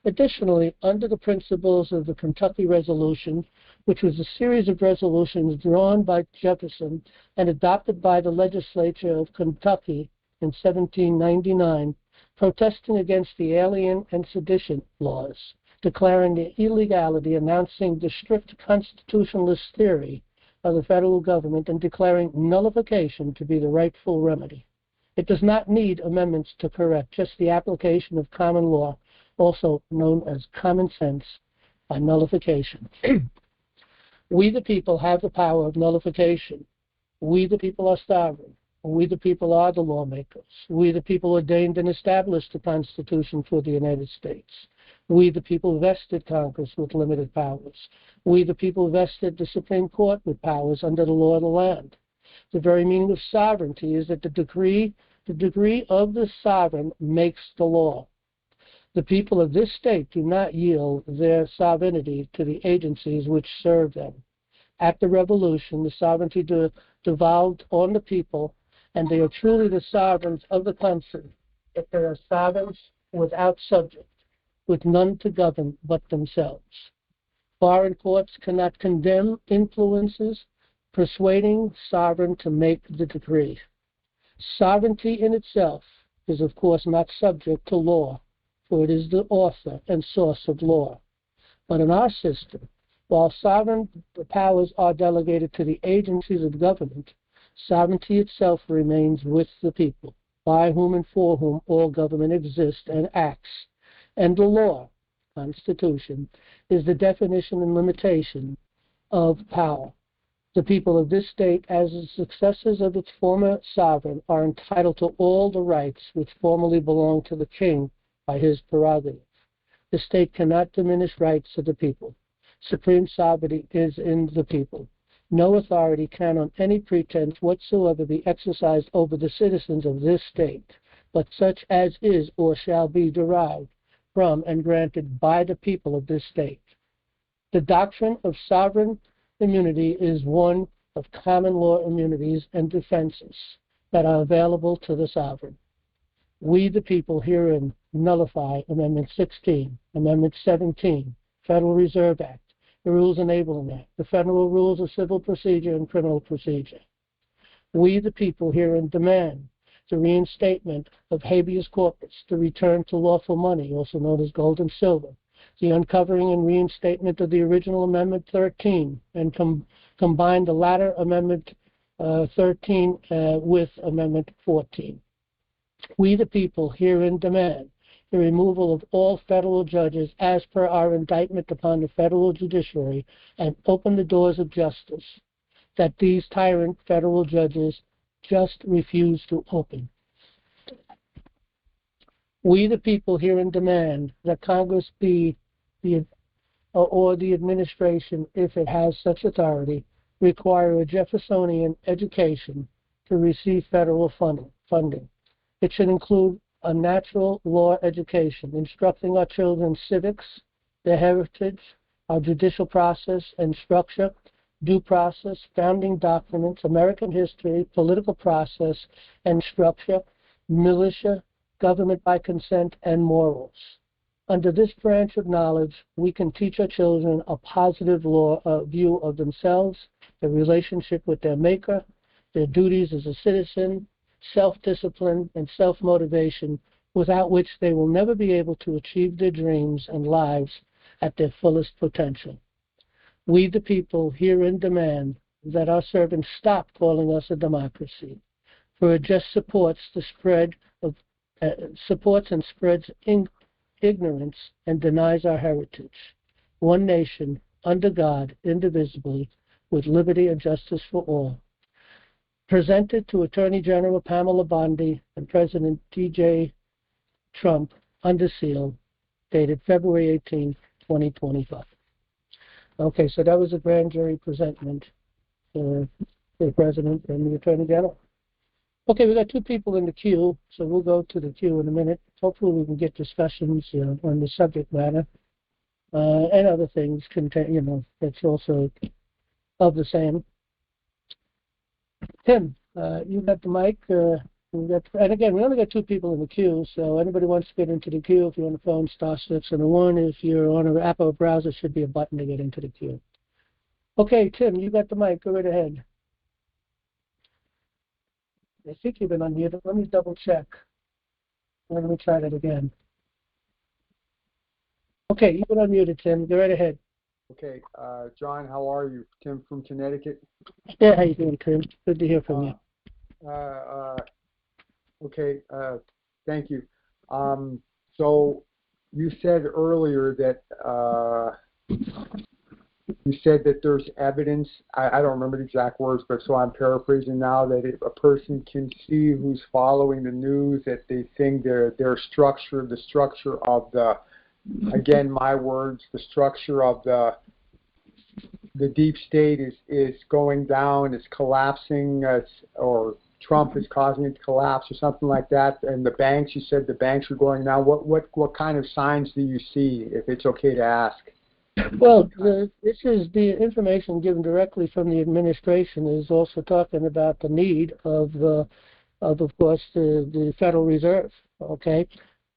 Additionally, under the principles of the Kentucky Resolution, which was a series of resolutions drawn by Jefferson and adopted by the legislature of Kentucky in 1799, protesting against the alien and sedition laws, declaring the illegality, announcing the strict constitutionalist theory of the federal government, and declaring nullification to be the rightful remedy. It does not need amendments to correct, just the application of common law, also known as common sense, by nullification. We the people have the power of nullification. We the people are sovereign. We the people are the lawmakers. We the people ordained and established the Constitution for the United States. We the people vested Congress with limited powers. We the people vested the Supreme Court with powers under the law of the land. The very meaning of sovereignty is that the degree of the sovereign makes the law. The people of this state do not yield their sovereignty to the agencies which serve them. At the Revolution, the sovereignty devolved on the people, and they are truly the sovereigns of the country if they are sovereigns without subject, with none to govern but themselves. Foreign courts cannot condemn influences persuading sovereign to make the decree. Sovereignty in itself is, of course, not subject to law, for it is the author and source of law. But in our system, while sovereign powers are delegated to the agencies of government, sovereignty itself remains with the people, by whom and for whom all government exists and acts. And the law, Constitution, is the definition and limitation of power. The people of this state, as the successors of its former sovereign, are entitled to all the rights which formerly belonged to the king by his prerogative. The state cannot diminish rights of the people. Supreme sovereignty is in the people. No authority can on any pretense whatsoever be exercised over the citizens of this state, but such as is or shall be derived from and granted by the people of this state. The doctrine of sovereign immunity is one of common law immunities and defenses that are available to the sovereign. We, the people, herein nullify Amendment 16, Amendment 17, Federal Reserve Act, the Rules Enabling Act, the Federal Rules of Civil Procedure and Criminal Procedure. We, the people, herein demand the reinstatement of habeas corpus, the return to lawful money, also known as gold and silver, the uncovering and reinstatement of the original Amendment 13, and combine the latter Amendment 13 with Amendment 14. We, the people, herein demand the removal of all federal judges as per our indictment upon the federal judiciary, and open the doors of justice that these tyrant federal judges just refuse to open. We, the people, herein demand that Congress be or the administration, if it has such authority, require a Jeffersonian education to receive federal funding. It should include a natural law education, instructing our children civics, their heritage, our judicial process and structure, due process, founding documents, American history, political process and structure, militia, government by consent, and morals. Under this branch of knowledge, we can teach our children a positive view of themselves, their relationship with their maker, their duties as a citizen, self-discipline, and self-motivation, without which they will never be able to achieve their dreams and lives at their fullest potential. We, the people, herein demand that our servants stop calling us a democracy, for it just supports and spreads ignorance and denies our heritage. One nation, under God, indivisibly, with liberty and justice for all. Presented to Attorney General Pamela Bondie and President D.J. Trump, under seal, dated February 18, 2025. Okay, so that was a grand jury presentment for the President and the Attorney General. Okay, we got two people in the queue, so we'll go to the queue in a minute. Hopefully we can get discussions on the subject matter. and other things contain, that's also of the same. Tim, you got the mic. And again, we only got 2 people in the queue, so anybody wants to get into the queue, if you're on the phone, *6 and a 1. If you're on an app or browser, should be a button to get into the queue. Okay, Tim, you got the mic. Go right ahead. I think you've been unmuted. Let me double check. Let me try that again. Okay, you've been unmuted, Tim. Go right ahead. Okay, John, how are you? Tim from Connecticut. Yeah, how you doing, Tim? Good to hear from you. Okay, thank you. So you said earlier that there's evidence. I don't remember the exact words, but so I'm paraphrasing now, that if a person can see who's following the news, that they think the structure of the, again, my words, the structure of the deep state is going down, is collapsing, or Trump is causing it to collapse or something like that. And the banks, you said the banks are going down. What kind of signs do you see, if it's okay to ask? Well, this is the information given directly from the administration is also talking about the need of course, the Federal Reserve, okay?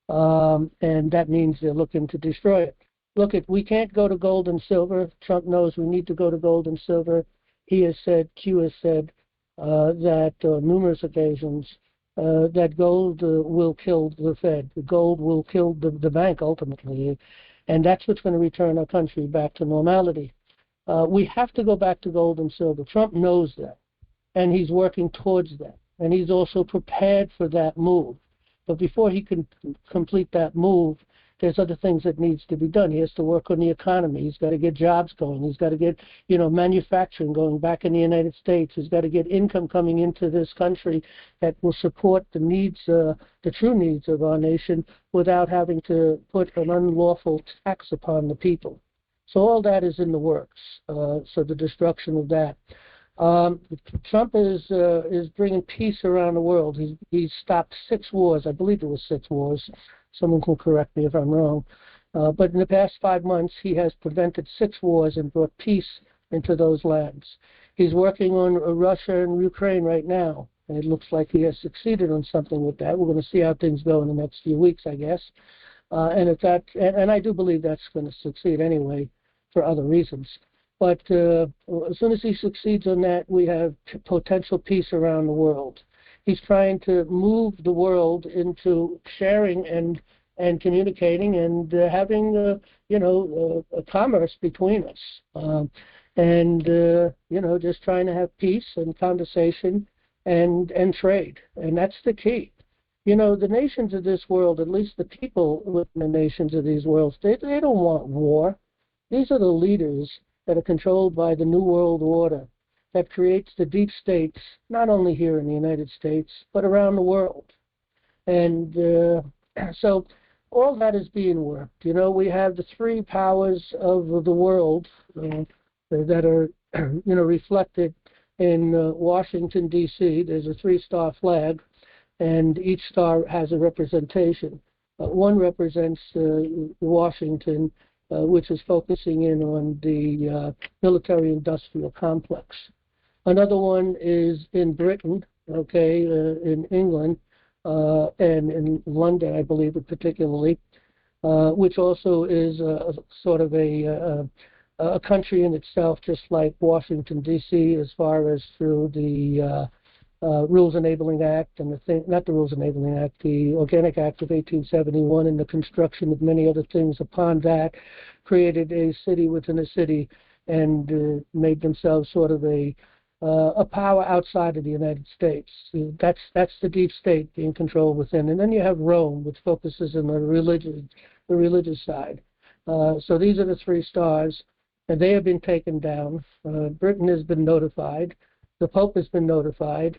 And that means they're looking to destroy it. Look, we can't go to gold and silver. Trump knows we need to go to gold and silver. He has said, Q has said, that on numerous occasions, that gold will kill the Fed. The gold will kill the bank ultimately. And that's what's going to return our country back to normality. We have to go back to gold and silver. Trump knows that, and he's working towards that. And he's also prepared for that move. But before he can complete that move, there's other things that needs to be done. He has to work on the economy. He's got to get jobs going. He's got to get, manufacturing going back in the United States. He's got to get income coming into this country that will support the needs, the true needs of our nation, without having to put an unlawful tax upon the people. So all that is in the works. So the destruction of that. Trump is bringing peace around the world. He's stopped 6 wars. I believe it was 6 wars. Someone can correct me if I'm wrong. But in the past 5 months, he has prevented 6 wars and brought peace into those lands. He's working on Russia and Ukraine right now, and it looks like he has succeeded on something with that. We're going to see how things go in the next few weeks, I guess. And I do believe that's going to succeed anyway, for other reasons. But as soon as he succeeds on that, we have potential peace around the world. He's trying to move the world into sharing and communicating and having, a commerce between us. Just trying to have peace and conversation and trade. And that's the key. The nations of this world, at least the people within the nations of these worlds, they don't want war. These are the leaders that are controlled by the New World Order that creates the deep states, not only here in the United States, but around the world. And so all that is being worked. We have the 3 powers of the world that are, reflected in Washington, D.C. There's a 3-star flag, and each star has a representation. One represents Washington, which is focusing in on the military-industrial complex. Another one is in Britain, in England, and in London, I believe, particularly, which also is sort of a country in itself, just like Washington, D.C., as far as through the Rules Enabling Act and not the Rules Enabling Act, the Organic Act of 1871, and the construction of many other things upon that, created a city within a city and made themselves sort of a power outside of the United States. That's the deep state being controlled within. And then you have Rome, which focuses on the religious side. So these are the 3 stars, and they have been taken down. Britain has been notified. The Pope has been notified.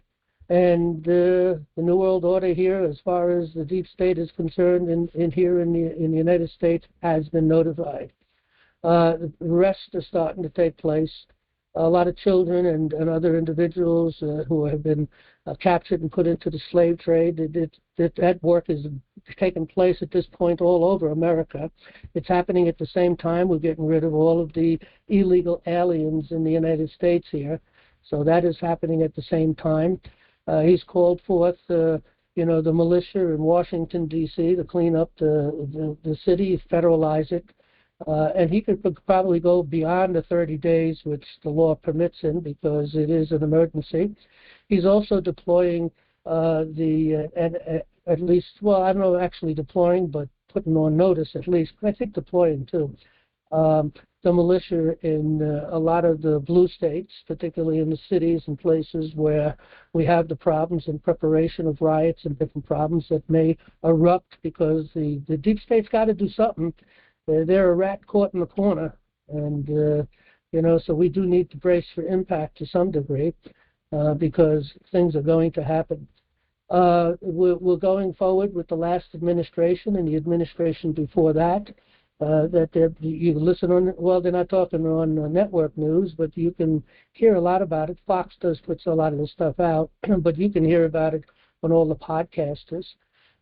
And the New World Order here, as far as the deep state is concerned, in the United States, has been notified. The rest are starting to take place. a lot of children and other individuals who have been captured and put into the slave trade. That work is taking place at this point all over America. It's happening at the same time. We're getting rid of all of the illegal aliens in the United States here. So that is happening at the same time. He's called forth, the militia in Washington, D.C. to clean up the city, federalize it. And he could probably go beyond the 30 days, which the law permits him because it is an emergency. He's also deploying at least, well, I don't know actually deploying, but putting on notice at least, but I think deploying too. The militia in a lot of the blue states, particularly in the cities and places where we have the problems in preparation of riots and different problems that may erupt because the deep state's got to do something. They're a rat caught in the corner, and so we do need to brace for impact to some degree because things are going to happen. We're going forward with the last administration and the administration before that. You listen on, well, they're not talking on network news, but you can hear a lot about it. Fox puts a lot of the stuff out, but you can hear about it on all the podcasters.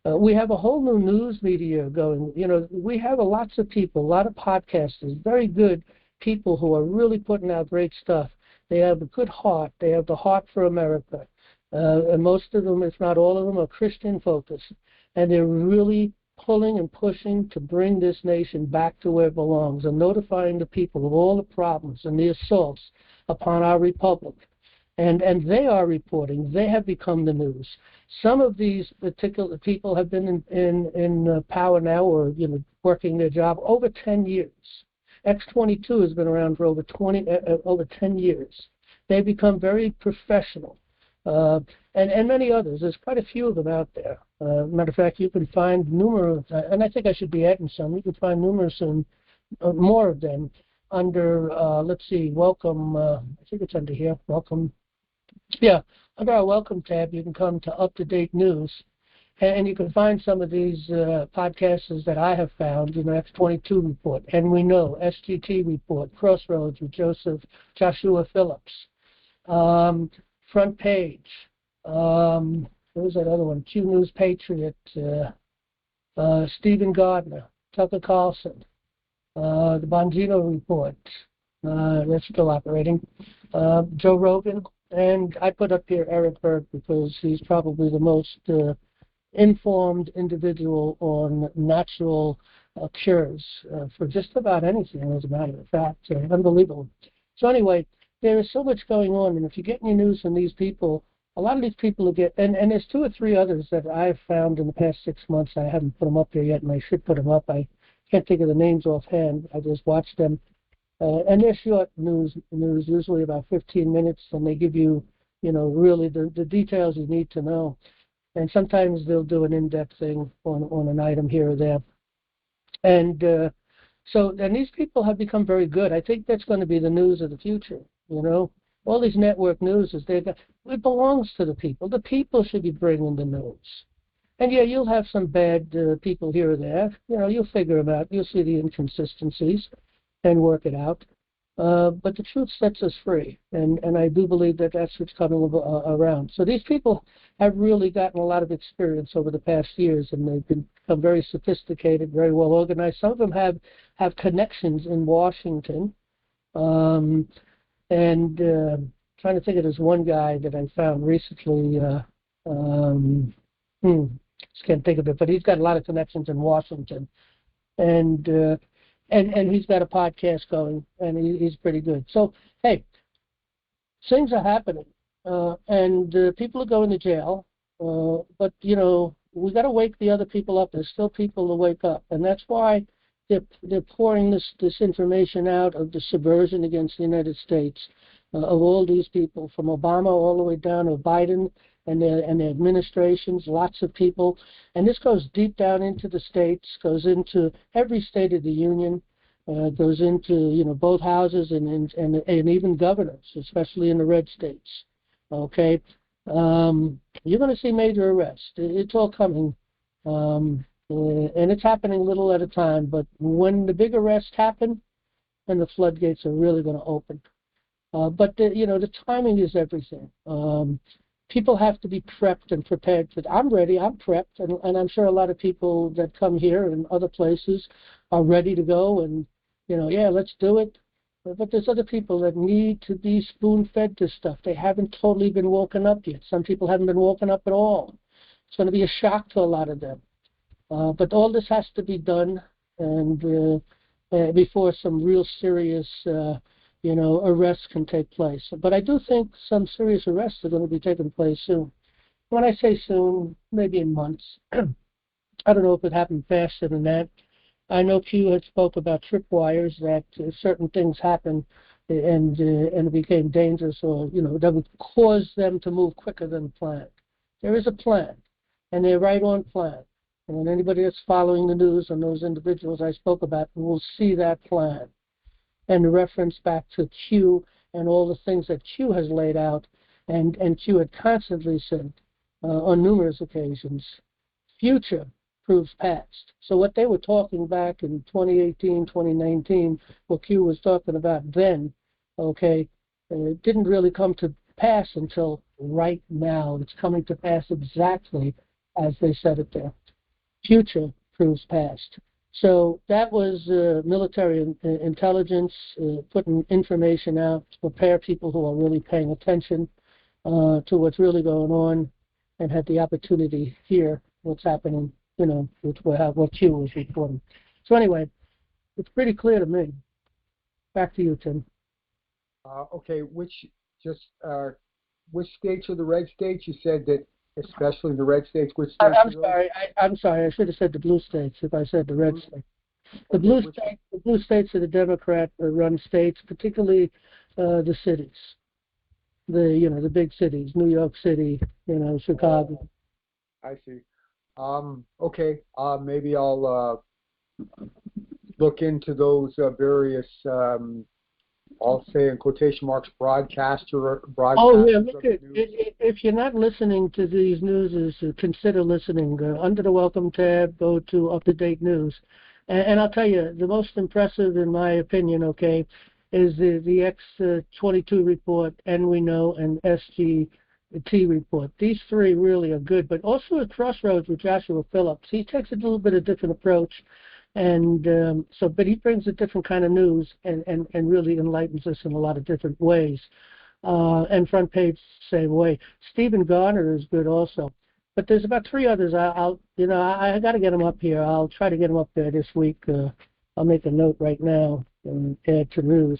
We have a whole new news media going. We have lots of people, a lot of podcasters, very good people who are really putting out great stuff. They have a good heart. They have the heart for America. And most of them, if not all of them, are Christian focused. And they're really pulling and pushing to bring this nation back to where it belongs and notifying the people of all the problems and the assaults upon our republic. And they are reporting. They have become the news. Some of these particular people have been in power now or working their job over 10 years. X-22 has been around for over 10 years. They've become very professional. And many others. There's quite a few of them out there. Matter of fact, you can find numerous, and I think I should be adding some. You can find numerous and more of them under, let's see, welcome. I think it's under here. Welcome. Yeah, under our welcome tab, you can come to up-to-date news, and you can find some of these podcasters that I have found. X-22 report, and we know SGT report, Crossroads with Joshua Phillips. Front page. What was that other one? Q News Patriot. Stephen Gardner, Tucker Carlson. The Bongino report. That's still operating. Joe Rogan, and I put up here Eric Berg because he's probably the most informed individual on natural cures for just about anything, as a matter of fact. Unbelievable. So anyway, there is so much going on, and if you get any news from these people, a lot of these people will get, and there's 2 or 3 others that I've found in the past 6 months. I haven't put them up here yet, and I should put them up. I can't think of the names offhand. I just watched them. And they're short news, usually about 15 minutes, and they give you, really the details you need to know. And sometimes they'll do an in-depth thing on an item here or there. And and these people have become very good. I think that's going to be the news of the future, All these network news it belongs to the people. The people should be bringing the news. And yeah, you'll have some bad people here or there. You'll figure them out. You'll see the inconsistencies and work it out. But the truth sets us free, and I do believe that that's what's coming around. So these people have really gotten a lot of experience over the past years, and they've become very sophisticated, very well organized. Some of them have connections in Washington. Trying to think of this one guy that I found recently. Just can't think of it, but he's got a lot of connections in Washington, and he's got a podcast going, and he's pretty good. So hey, things are happening, and people are going to jail, but we got to wake the other people up. There's still people to wake up, and that's why they're pouring this information out of the subversion against the United States of all these people, from Obama all the way down to Biden and their administrations, lots of people. And this goes deep down into the states, goes into every state of the union, goes into both houses and even governors, especially in the red states. Okay, you're going to see major arrests. It's all coming. And it's happening little at a time, but when the big arrests happen, then the floodgates are really going to open. But the timing is everything. People have to be prepped and prepared. I'm ready. I'm prepped, and I'm sure a lot of people that come here and other places are ready to go. And yeah, let's do it. But there's other people that need to be spoon-fed to stuff. They haven't totally been woken up yet. Some people haven't been woken up at all. It's going to be a shock to a lot of them. But all this has to be done, and before some real serious, arrests can take place. But I do think some serious arrests are going to be taking place soon. When I say soon, maybe in months. I don't know if it happened faster than that. I know Q had spoke about tripwires, that certain things happen and it became dangerous, or that would cause them to move quicker than planned. There is a plan, and they're right on plan. And anybody that's following the news on those individuals I spoke about will see that plan. And the reference back to Q and all the things that Q has laid out, and Q had constantly said on numerous occasions, future proves past. So what they were talking back in 2018, 2019, what Q was talking about then, didn't really come to pass until right now. It's coming to pass exactly as they said it there. Future proves past. So that was military intelligence, putting information out to prepare people who are really paying attention to what's really going on and had the opportunity to hear what's happening, with what Q was reporting. So anyway, it's pretty clear to me. Back to you, Tim. Okay, which states are the red states? You said that, especially the red states. Which states? I'm sorry. I should have said the blue states if I said the red states. The blue states are the Democrat-run states, particularly the cities. The big cities, New York City, Chicago. I see. Okay. Maybe I'll look into those various. I'll say in quotation marks, broadcaster. Oh yeah, look at if you're not listening to these newses, consider listening. Under the Welcome tab, go to Up to Date News, and I'll tell you the most impressive, in my opinion, is the X22 report, and we know, and SGT report. These three really are good, but also at Crossroads with Joshua Phillips. He takes a little bit of different approach. And but he brings a different kind of news and really enlightens us in a lot of different ways. And Front Page, same way. Stephen Garner is good also. But there's about three others. I got to get them up here. I'll try to get them up there this week. I'll make a note right now and add to news.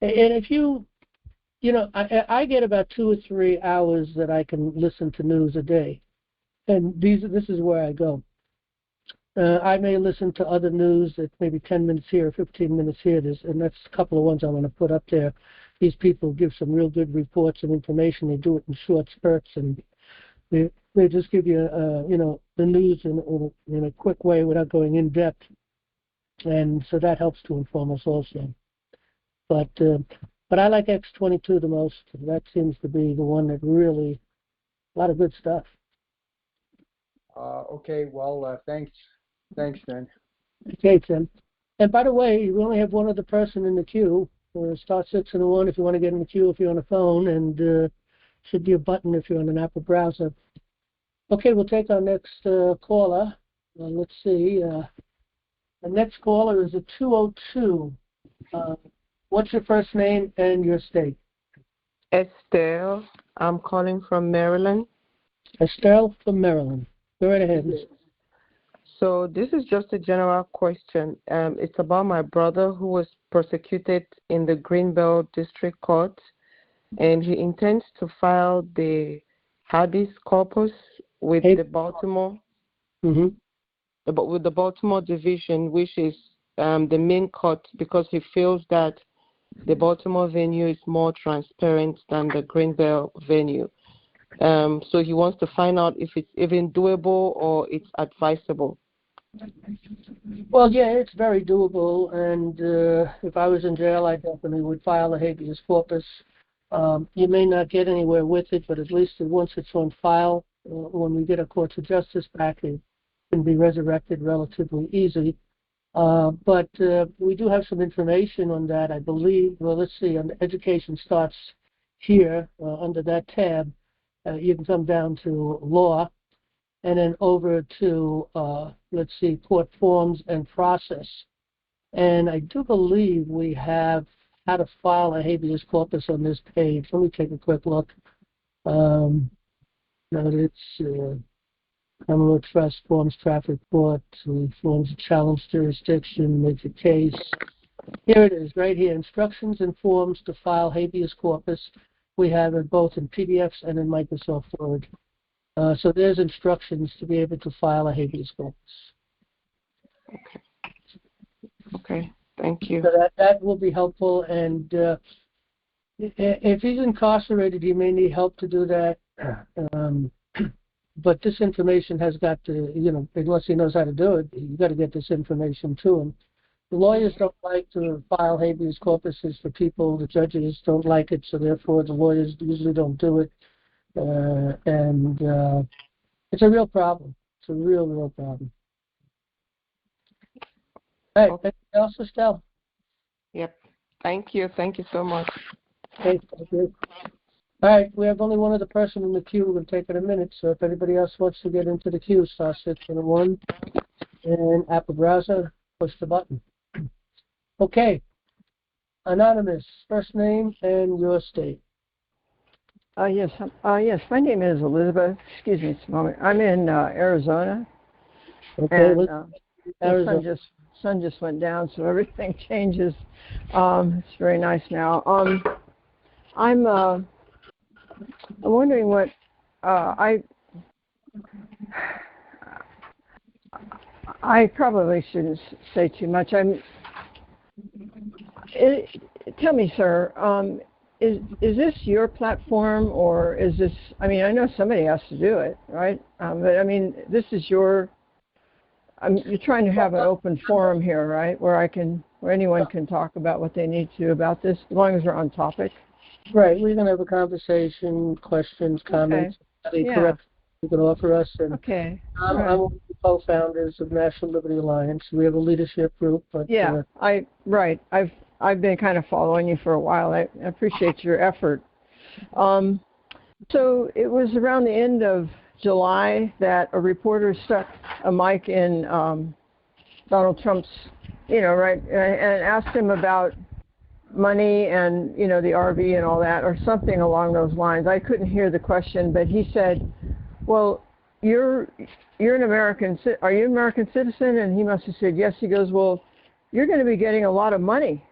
And if I get about 2 or 3 hours that I can listen to news a day. And this is where I go. I may listen to other news at maybe 10 minutes here, 15 minutes here, and that's a couple of ones I want to put up there. These people give some real good reports and information. They do it in short spurts, and they just give you, the news in a quick way without going in depth, and so that helps to inform us also. But I like X22 the most. That seems to be the one that really, a lot of good stuff. Okay. Well, thanks. Thanks, then. Okay, Tim. And by the way, we only have one other person in the queue. Star 6 and 1 if you want to get in the queue if you're on a phone, and should be a button if you're on an Apple browser. Okay, we'll take our next caller. Let's see. The next caller is a 202. What's your first name and your state? Estelle. I'm calling from Maryland. Estelle from Maryland. Go right ahead. Yes. So this is just a general question. It's about my brother who was prosecuted in the Greenbelt District Court, and he intends to file the habeas corpus with the Baltimore, with the Baltimore division, which is the main court, because he feels that the Baltimore venue is more transparent than the Greenbelt venue. So he wants to find out if it's even doable or it's advisable. Well, yeah, it's very doable, and if I was in jail, I definitely would file a habeas corpus. You may not get anywhere with it, but at least once it's on file, when we get a court of justice back, it can be resurrected relatively easily. But we do have some information on that, I believe. Well, let's see. On the education starts here under that tab. You can come down to law, and then over to let's see, court forms and process. And I do believe we have how to file a habeas corpus on this page. Let me take a quick look. No, it's criminal trust forms, traffic court, forms of challenge jurisdiction, make a case. Here it is, right here, instructions and forms to file habeas corpus. We have it both in PDFs and in Microsoft Word. So there's instructions to be able to file a habeas corpus. Okay, thank you. So that will be helpful, and if he's incarcerated, he may need help to do that. But this information has got to, unless he knows how to do it, you've got to get this information to him. The lawyers don't like to file habeas corpuses for people. The judges don't like it, so therefore the lawyers usually don't do it. And it's a real problem. It's a real problem. All right, anything else, Estelle? Yep. Thank you. Thank you so much. Okay, thank you. All right, we have only one other person in the queue. We're going to take it a minute. So if anybody else wants to get into the queue, star 601 and Apple browser, push the button. Okay. Anonymous, first name and your state. Yes, my name is Elizabeth. Excuse me just a moment. I'm in Arizona. Okay, and Arizona. the sun just went down, so everything changes. It's very nice now. I'm wondering what I probably shouldn't say too much. Tell me, sir, is this your platform, or is this? I mean, I know somebody has to do it, right? But I mean, this is your. You're trying to have an open forum here, right? Where anyone can talk about what they need to about this, as long as we're on topic. Right, we're going to have a conversation, questions, comments, any corrections you can offer us. And okay. I'm one of the co-founders of National Liberty Alliance. We have a leadership group. But, I've been kind of following you for a while. I appreciate your effort. So it was around the end of July that a reporter stuck a mic in Donald Trump's, right, and asked him about money and, the RV and all that, or something along those lines. I couldn't hear the question, but he said, well, you're an American, are you an American citizen? And he must have said yes. He goes, well, you're going to be getting a lot of money.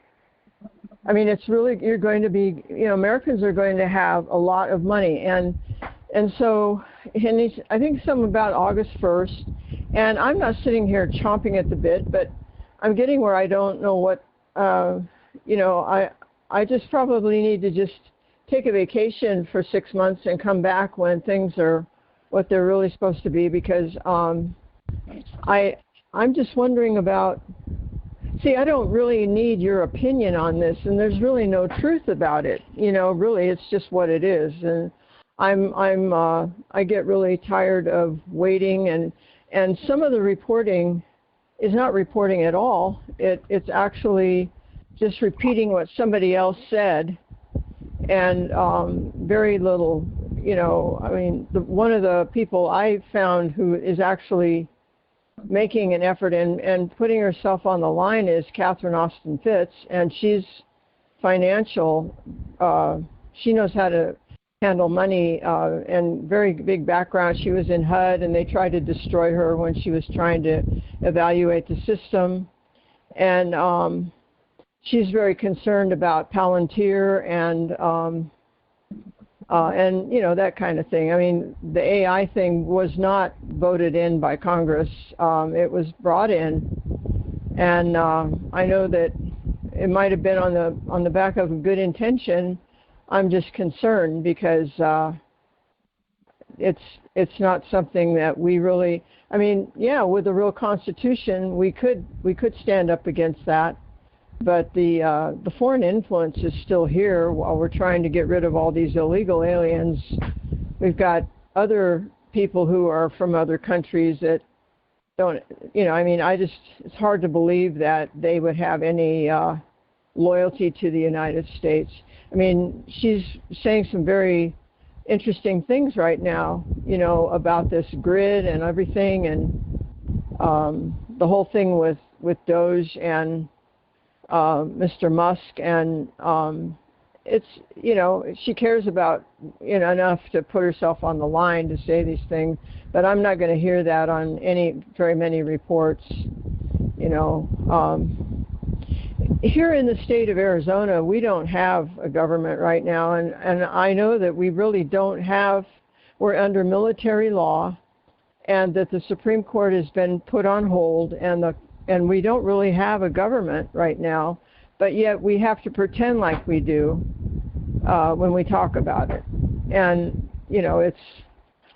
I mean, you're going to be, Americans are going to have a lot of money. And so, I think something about August 1st, and I'm not sitting here chomping at the bit, but I'm getting where I don't know what, I just probably need to just take a vacation for 6 months and come back when things are what they're really supposed to be, because I'm just wondering about, I don't really need your opinion on this, and there's really no truth about it. Really, it's just what it is. And I get really tired of waiting, and some of the reporting is not reporting at all. It's actually just repeating what somebody else said, and very little, one of the people I found who is actually making an effort and putting herself on the line is Catherine Austin Fitts, and she's financial. She knows how to handle money, and very big background. She was in HUD, and they tried to destroy her when she was trying to evaluate the system. And she's very concerned about Palantir and that kind of thing. I mean, the AI thing was not voted in by Congress. It was brought in, and I know that it might have been on the back of a good intention. I'm just concerned because it's not something that we really. I mean, with a real constitution, we could stand up against that. But the foreign influence is still here while we're trying to get rid of all these illegal aliens. We've got other people who are from other countries that don't, I mean, it's hard to believe that they would have any loyalty to the United States. I mean, she's saying some very interesting things right now, about this grid and everything, and the whole thing with Doge and Mr. Musk, and it's, she cares about, enough to put herself on the line to say these things, but I'm not going to hear that on very many reports, Here in the state of Arizona, we don't have a government right now, and I know that we really don't have, we're under military law, and that the Supreme Court has been put on hold, and we don't really have a government right now, but yet we have to pretend like we do when we talk about it. And,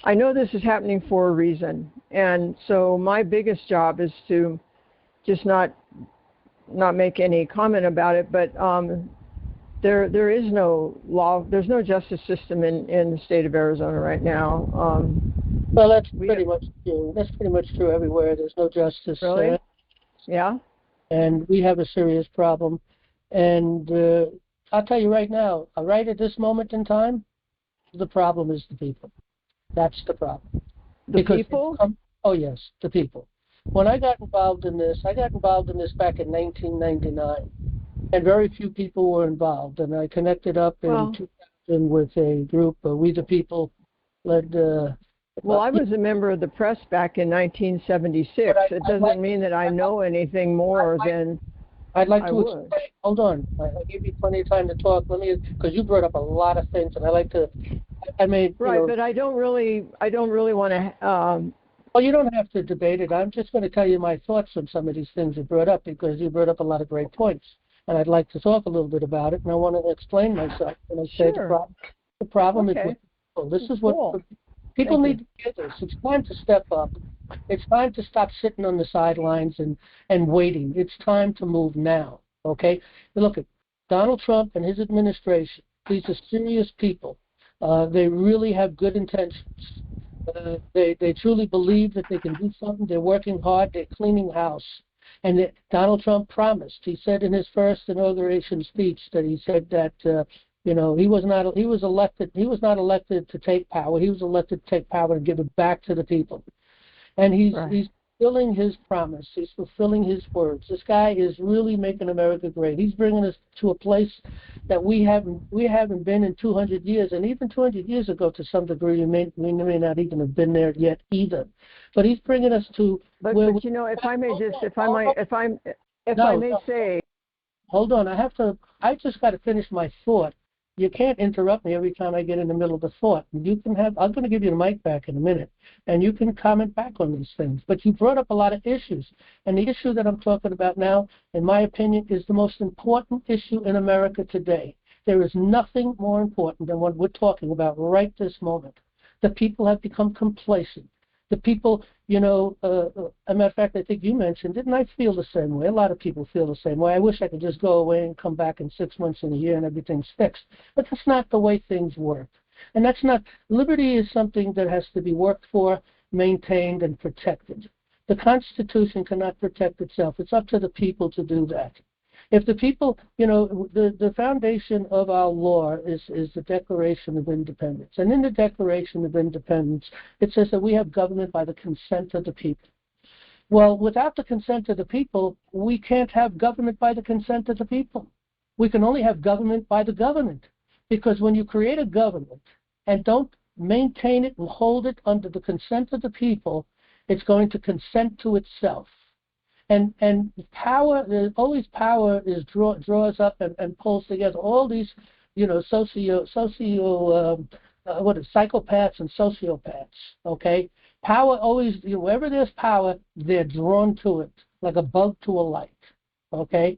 I know this is happening for a reason, and so my biggest job is to just not make any comment about it, but there is no law, there's no justice system in the state of Arizona right now. Well, that's pretty much true. That's pretty much true everywhere. There's no justice. Really? Yeah. And we have a serious problem. And I'll tell you right now, right at this moment in time, the problem is the people. That's the problem. The people? Oh, yes, the people. When I got involved in this back in 1999, and very few people were involved. And I connected up in 2000 with a group, We the People, led. Well, I was a member of the press back in 1976. It doesn't mean that I know anything more than I'd like to explain. Hold on, I gave you plenty of time to talk. Because you brought up a lot of things, and I like to. But I don't really want to. Well, you don't have to debate it. I'm just going to tell you my thoughts on some of these things you brought up, because you brought up a lot of great points, and I'd like to talk a little bit about it, and I want to explain myself. And I say the problem is with people. This is what people need to get this. It's time to step up. It's time to stop sitting on the sidelines and waiting. It's time to move now. Okay? Look at Donald Trump and his administration. These are serious people. They really have good intentions. They truly believe that they can do something. They're working hard. They're cleaning house. And Donald Trump promised. He said in his first inauguration speech that he said that he was not elected to take power. He was elected to take power and give it back to the people. And he's fulfilling his promise. He's fulfilling his words. This guy is really making America great. He's bringing us to a place that we haven't been in 200 years, and even 200 years ago, to some degree, we may not even have been there yet either. But he's bringing us to. But if I may say. Hold on, I just got to finish my thought. You can't interrupt me every time I get in the middle of the thought. I'm going to give you the mic back in a minute, and you can comment back on these things. But you brought up a lot of issues, and the issue that I'm talking about now, in my opinion, is the most important issue in America today. There is nothing more important than what we're talking about right this moment. The people have become complacent. The people, as a matter of fact, I think you mentioned it, and I feel the same way. A lot of people feel the same way. I wish I could just go away and come back in 6 months and a year and everything's fixed. But that's not the way things work. And that's not, liberty is something that has to be worked for, maintained, and protected. The Constitution cannot protect itself. It's up to the people to do that. If the people, the foundation of our law is the Declaration of Independence. And in the Declaration of Independence, it says that we have government by the consent of the people. Well, without the consent of the people, we can't have government by the consent of the people. We can only have government by the government. Because when you create a government and don't maintain it and hold it under the consent of the people, it's going to consent to itself. And power, always power draws up and pulls together all these, psychopaths and sociopaths. Okay, power always, wherever there's power, they're drawn to it like a bug to a light. Okay,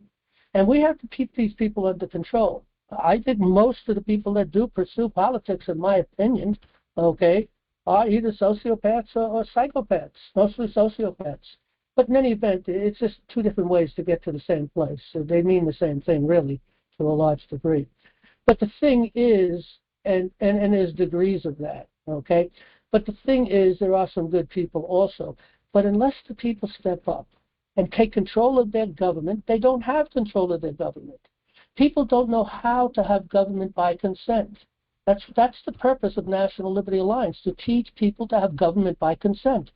and we have to keep these people under control. I think most of the people that do pursue politics, in my opinion, okay, are either sociopaths or psychopaths, mostly sociopaths. But in any event, it's just two different ways to get to the same place. So they mean the same thing, really, to a large degree. But the thing is, and there's degrees of that, okay? But the thing is, there are some good people also. But unless the people step up and take control of their government, they don't have control of their government. People don't know how to have government by consent. That's the purpose of National Liberty Alliance, to teach people to have government by consent.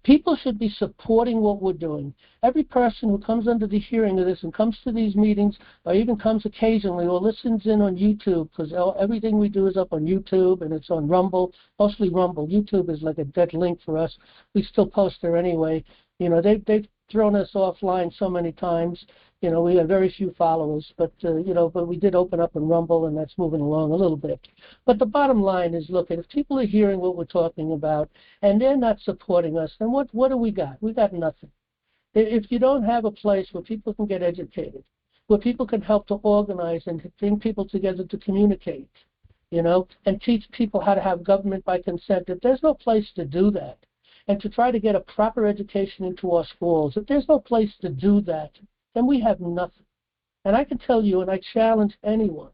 People should be supporting what we're doing. Every person who comes under the hearing of this and comes to these meetings, or even comes occasionally or listens in on YouTube, because everything we do is up on YouTube and it's on Rumble, mostly Rumble. YouTube is like a dead link for us. We still post there anyway. You know, they've thrown us offline so many times. You know, we have very few followers, but but we did open up in Rumble, and that's moving along a little bit. But the bottom line is, look, if people are hearing what we're talking about and they're not supporting us, then what do we got? We got nothing. If you don't have a place where people can get educated, where people can help to organize and to bring people together to communicate, and teach people how to have government by consent, if there's no place to do that, and to try to get a proper education into our schools, if there's no place to do that, then we have nothing. And I can tell you, and I challenge anyone,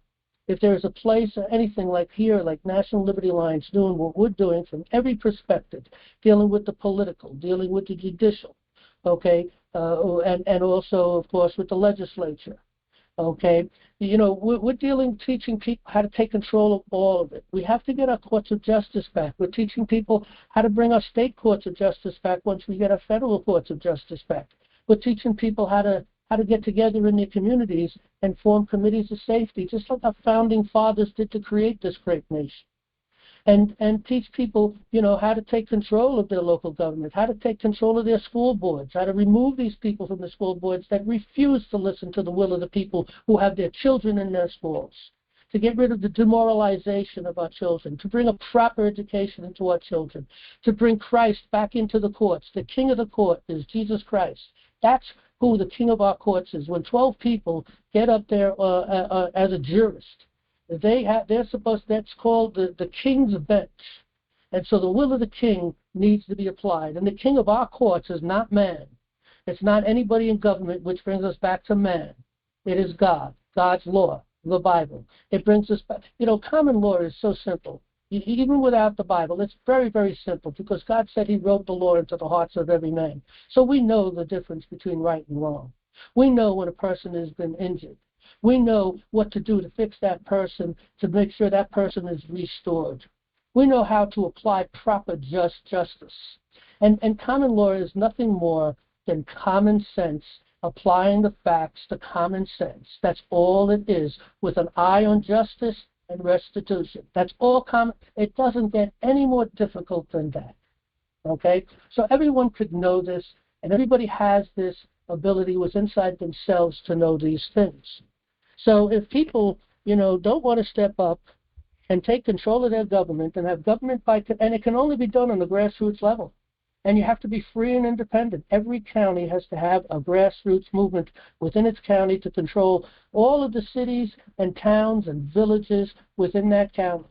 if there is a place or anything like here, like National Liberty Alliance doing what we're doing from every perspective, dealing with the political, dealing with the judicial, okay, and also, of course, with the legislature, okay, we're teaching people how to take control of all of it. We have to get our courts of justice back. We're teaching people how to bring our state courts of justice back once we get our federal courts of justice back. We're teaching people how to get together in their communities and form committees of safety, just like our founding fathers did to create this great nation. And teach people, how to take control of their local government, how to take control of their school boards, how to remove these people from the school boards that refuse to listen to the will of the people who have their children in their schools, to get rid of the demoralization of our children, to bring a proper education into our children, to bring Christ back into the courts. The king of the court is Jesus Christ. That's who the king of our courts is. When 12 people get up there as a jurist, that's called the king's bench. And so the will of the king needs to be applied. And the king of our courts is not man. It's not anybody in government, which brings us back to man. It is God, God's law, the Bible. It brings us back. Common law is so simple. Even without the Bible, it's very, very simple, because God said he wrote the law into the hearts of every man. So we know the difference between right and wrong. We know when a person has been injured. We know what to do to fix that person, to make sure that person is restored. We know how to apply proper justice. And common law is nothing more than common sense, applying the facts to common sense. That's all it is, with an eye on justice and restitution. That's all common. It doesn't get any more difficult than that. Okay? So everyone could know this, and everybody has this ability within inside themselves to know these things. So if people, don't want to step up and take control of their government and have government and it can only be done on the grassroots level. And you have to be free and independent. Every county has to have a grassroots movement within its county to control all of the cities and towns and villages within that county.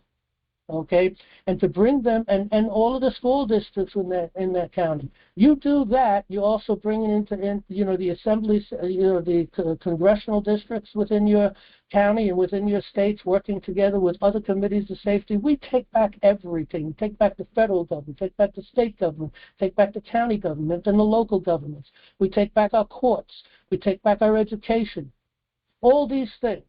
Okay, and to bring them and all of the school districts in that county. You do that, you also bring it into the assemblies, the congressional districts within your county and within your states, working together with other committees of safety. We take back everything. Take back the federal government, take back the state government, take back the county government and the local governments. We take back our courts. We take back our education. All these things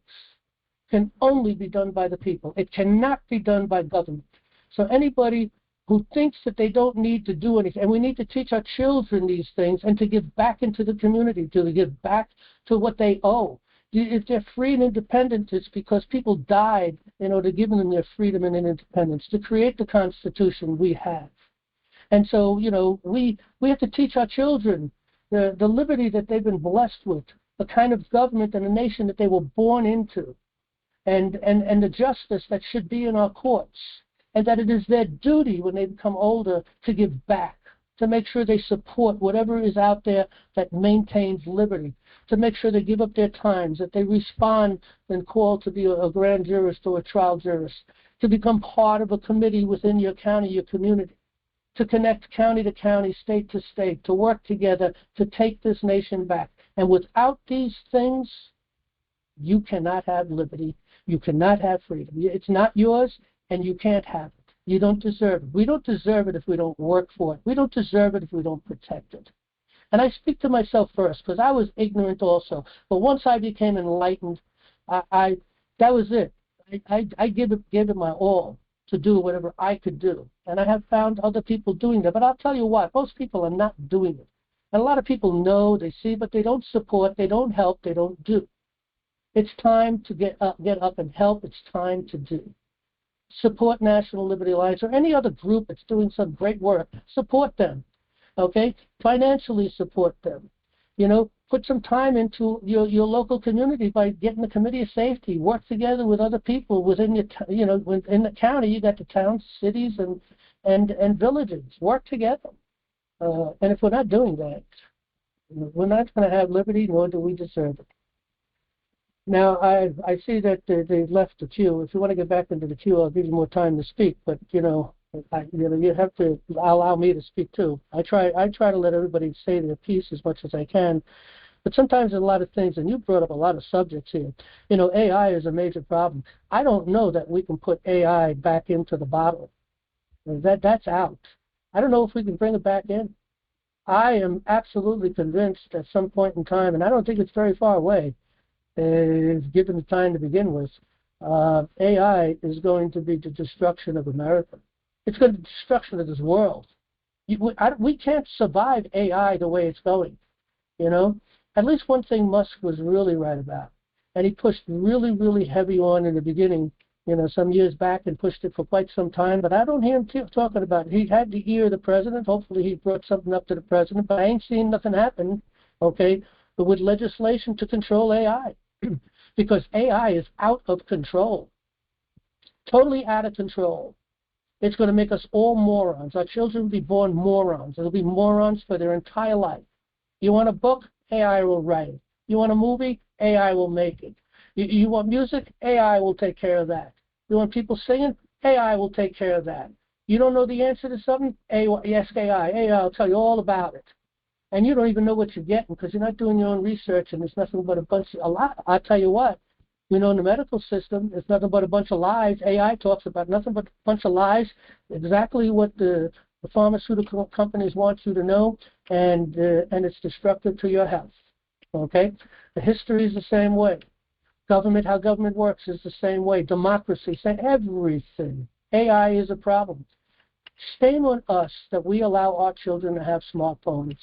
can only be done by the people. It cannot be done by government. So anybody who thinks that they don't need to do anything, and we need to teach our children these things and to give back into the community, to give back to what they owe. If they're free and independent, it's because people died in order to give them their freedom and independence, to create the Constitution we have. And so, we have to teach our children the liberty that they've been blessed with, the kind of government and a nation that they were born into. And the justice that should be in our courts, and that it is their duty when they become older to give back, to make sure they support whatever is out there that maintains liberty, to make sure they give up their times, that they respond when called to be a grand jurist or a trial jurist, to become part of a committee within your county, your community, to connect county to county, state to state, to work together to take this nation back. And without these things, you cannot have liberty. You cannot have freedom. It's not yours, and you can't have it. You don't deserve it. We don't deserve it if we don't work for it. We don't deserve it if we don't protect it. And I speak to myself first because I was ignorant also. But once I became enlightened, I that was it. I gave it my all to do whatever I could do. And I have found other people doing that. But I'll tell you what, most people are not doing it. And a lot of people know, they see, but they don't support, they don't help, they don't do. It's time to get up and help. It's time to do. Support National Liberty Alliance or any other group that's doing some great work. Support them, okay? Financially support them. You know, put some time into your local community by getting the Committee of Safety. Work together with other people within your, within the county. You got the towns, cities, and villages. Work together. And if we're not doing that, we're not going to have liberty, nor do we deserve it. Now, I see that they've left the queue. If you want to get back into the queue, I'll give you more time to speak. But you have to allow me to speak too. I try to let everybody say their piece as much as I can. But sometimes there's a lot of things, and you brought up a lot of subjects here. You know, AI is a major problem. I don't know that we can put AI back into the bottle. That's out. I don't know if we can bring it back in. I am absolutely convinced at some point in time, and I don't think it's very far away, given the time to begin with, AI is going to be the destruction of America. It's going to be the destruction of this world. We can't survive AI the way it's going, you know. At least one thing Musk was really right about, and he pushed really, really heavy on in the beginning, some years back, and pushed it for quite some time, but I don't hear him talking about it. He had the ear of the president. Hopefully he brought something up to the president, but I ain't seen nothing happen, okay, but with legislation to control AI. Because AI is out of control, totally out of control. It's going to make us all morons. Our children will be born morons. They'll be morons for their entire life. You want a book? AI will write it. You want a movie? AI will make it. You want music? AI will take care of that. You want people singing? AI will take care of that. You don't know the answer to something? Ask AI. AI will tell you all about it. And you don't even know what you're getting because you're not doing your own research, and there's nothing but a lot. I'll tell you what, in the medical system, it's nothing but a bunch of lies. AI talks about nothing but a bunch of lies, exactly what the pharmaceutical companies want you to know, and it's destructive to your health, okay? The history is the same way. How government works is the same way. Democracy, everything. AI is a problem. Shame on us that we allow our children to have smartphones.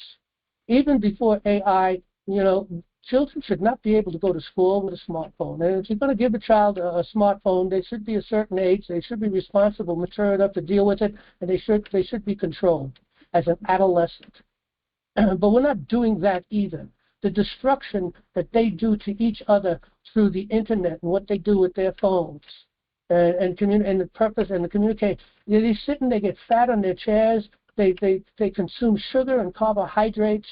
Even before AI, children should not be able to go to school with a smartphone. And if you're going to give a child a smartphone, they should be a certain age. They should be responsible, mature enough to deal with it, and they should be controlled as an adolescent. But we're not doing that either. The destruction that they do to each other through the internet and what they do with their phones and the purpose and the communicate. They sit and they get fat on their chairs. They consume sugar and carbohydrates.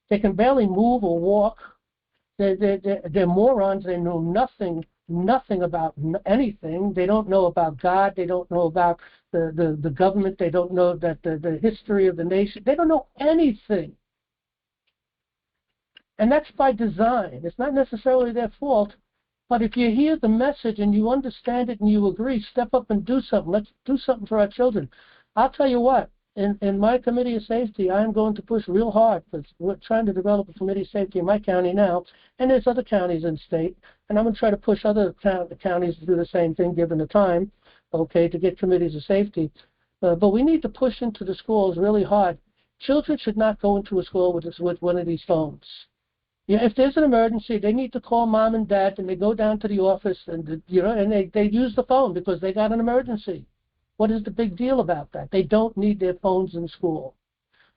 They can barely move or walk. They're morons. They know nothing about anything. They don't know about God. They don't know about the government. They don't know that the history of the nation. They don't know anything. And that's by design. It's not necessarily their fault. But if you hear the message and you understand it and you agree, step up and do something. Let's do something for our children. I'll tell you what. In my Committee of Safety, I'm going to push real hard because we're trying to develop a Committee of Safety in my county now, and there's other counties in the state, and I'm going to try to push other counties to do the same thing given the time, okay, to get Committees of Safety. But we need to push into the schools really hard. Children should not go into a school with one of these phones. If there's an emergency, they need to call mom and dad, and they go down to the office, and and they use the phone because they got an emergency. What is the big deal about that? They don't need their phones in school.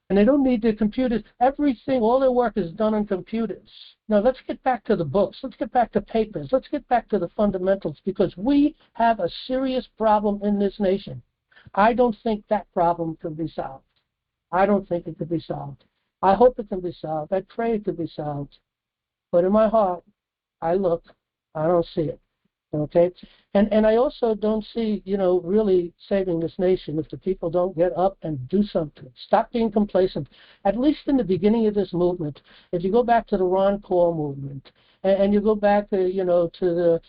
And they don't need their computers. Everything, all their work is done on computers. Now, let's get back to the books. Let's get back to papers. Let's get back to the fundamentals because we have a serious problem in this nation. I don't think that problem can be solved. I don't think it can be solved. I hope it can be solved. I pray it can be solved. But in my heart, I look, I don't see it. Okay, and I also don't see, really saving this nation if the people don't get up and do something. Stop being complacent. At least in the beginning of this movement, if you go back to the Ron Paul movement, and you go back, to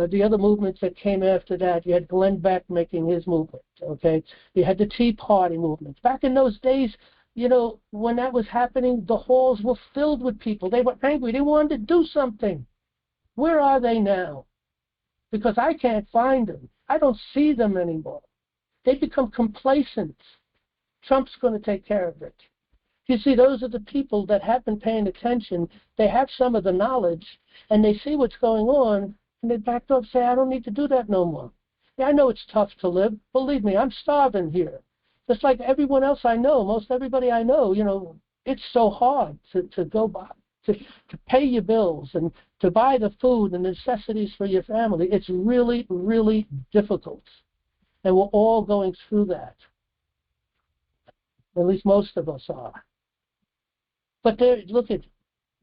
the other movements that came after that. You had Glenn Beck making his movement, okay? You had the Tea Party movement. Back in those days, you know, when that was happening, the halls were filled with people. They were angry. They wanted to do something. Where are they now? Because I can't find them. I don't see them anymore. They become complacent. Trump's going to take care of it. You see, those are the people that have been paying attention. They have some of the knowledge, and they see what's going on, and they back up and say, I don't need to do that no more. Yeah, I know it's tough to live. Believe me, I'm starving here. Just like everyone else I know, most everybody I know, you know, it's so hard to go by, to pay your bills and to buy the food and necessities for your family. It's really, really difficult. And we're all going through that. At least most of us are. But there, look at,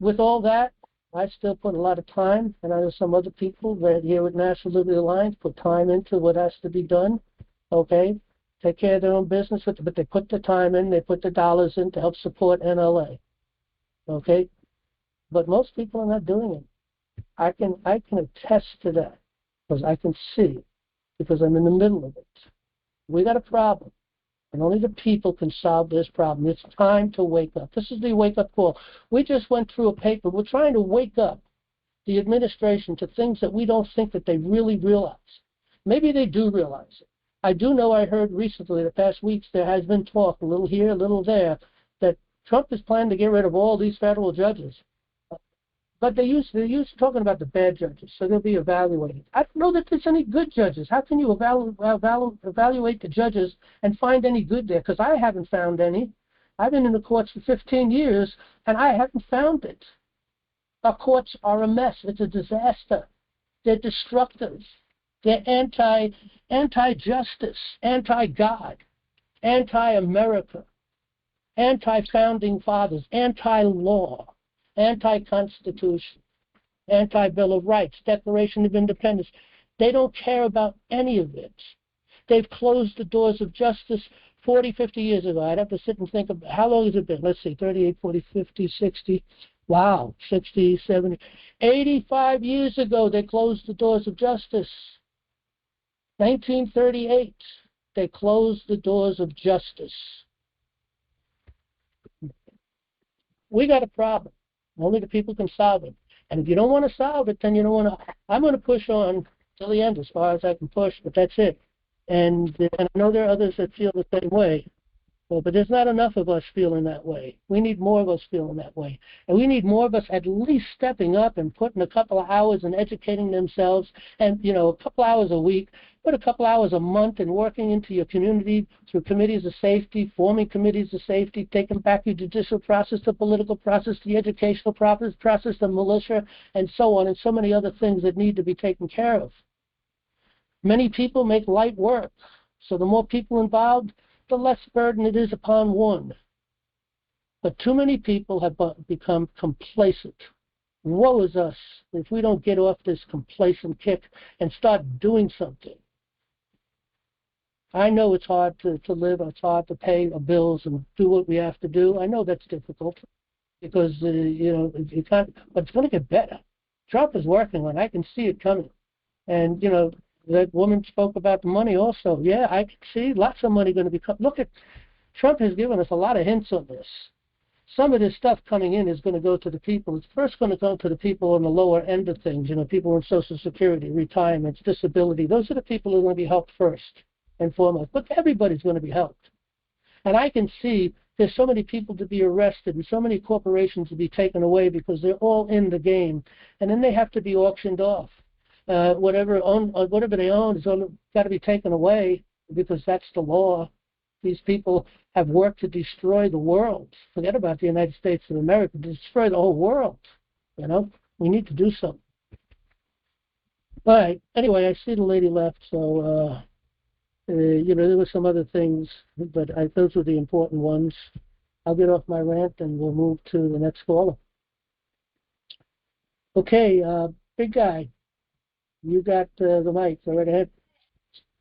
with all that, I still put a lot of time, and I know some other people that here at National Liberty Alliance put time into what has to be done, okay? Take care of their own business, but they put the time in, they put the dollars in to help support NLA, okay? But most people are not doing it. I can attest to that, because I can see, because I'm in the middle of it. We got a problem. And only the people can solve this problem. It's time to wake up. This is the wake-up call. We just went through a paper. We're trying to wake up the administration to things that we don't think that they really realize. Maybe they do realize it. I do know I heard recently, the past weeks, there has been talk, a little here, a little there, that Trump is planning to get rid of all these federal judges. But they're used to talking about the bad judges, so they'll be evaluated. I don't know that there's any good judges. How can you evaluate the judges and find any good there? Because I haven't found any. I've been in the courts for 15 years, and I haven't found it. Our courts are a mess. It's a disaster. They're destructive. They're anti-justice, anti-God, anti-America, anti-founding fathers, anti-law, anti-Constitution, anti-Bill of Rights, Declaration of Independence. They don't care about any of it. They've closed the doors of justice 40, 50 years ago. I'd have to sit and think of how long has it been? Let's see, 38, 40, 50, 60. Wow, 60, 70. 85 years ago, they closed the doors of justice. 1938, they closed the doors of justice. We got a problem. Only the people can solve it. And if you don't want to solve it, then you don't want to. I'm going to push on till the end as far as I can push, but that's it. And I know there are others that feel the same way. Well, but there's not enough of us feeling that way. We need more of us feeling that way. And we need more of us at least stepping up and putting a couple of hours and educating themselves and, you know, a couple hours a week, put a couple hours a month and working into your community through committees of safety, forming committees of safety, taking back your judicial process, the political process, the educational process, the militia, and so on, and so many other things that need to be taken care of. Many people make light work. So the more people involved, the less burden it is upon one. But too many people have become complacent. Woe is us if we don't get off this complacent kick and start doing something. I know it's hard to live, it's hard to pay our bills and do what we have to do. I know that's difficult because, you know, you can't, but it's going to get better. Trump is working on it. I can see it coming. And, you know, that woman spoke about the money also. Yeah, I can see lots of money going to be coming. Look at, Trump has given us a lot of hints on this. Some of this stuff coming in is going to go to the people. It's first going to go to the people on the lower end of things, you know, people on Social Security, retirements, disability. Those are the people who are going to be helped first and foremost. But everybody's going to be helped. And I can see there's so many people to be arrested and so many corporations to be taken away because they're all in the game. And then they have to be auctioned off. Whatever they own is got to be taken away because that's the law. These people have worked to destroy the world. Forget about the United States of America. Destroy the whole world. You know, we need to do something. All right. Anyway, I see the lady left, so you know, there were some other things, but those were the important ones. I'll get off my rant and we'll move to the next caller. Okay, big guy. You got the mic. Go right ahead.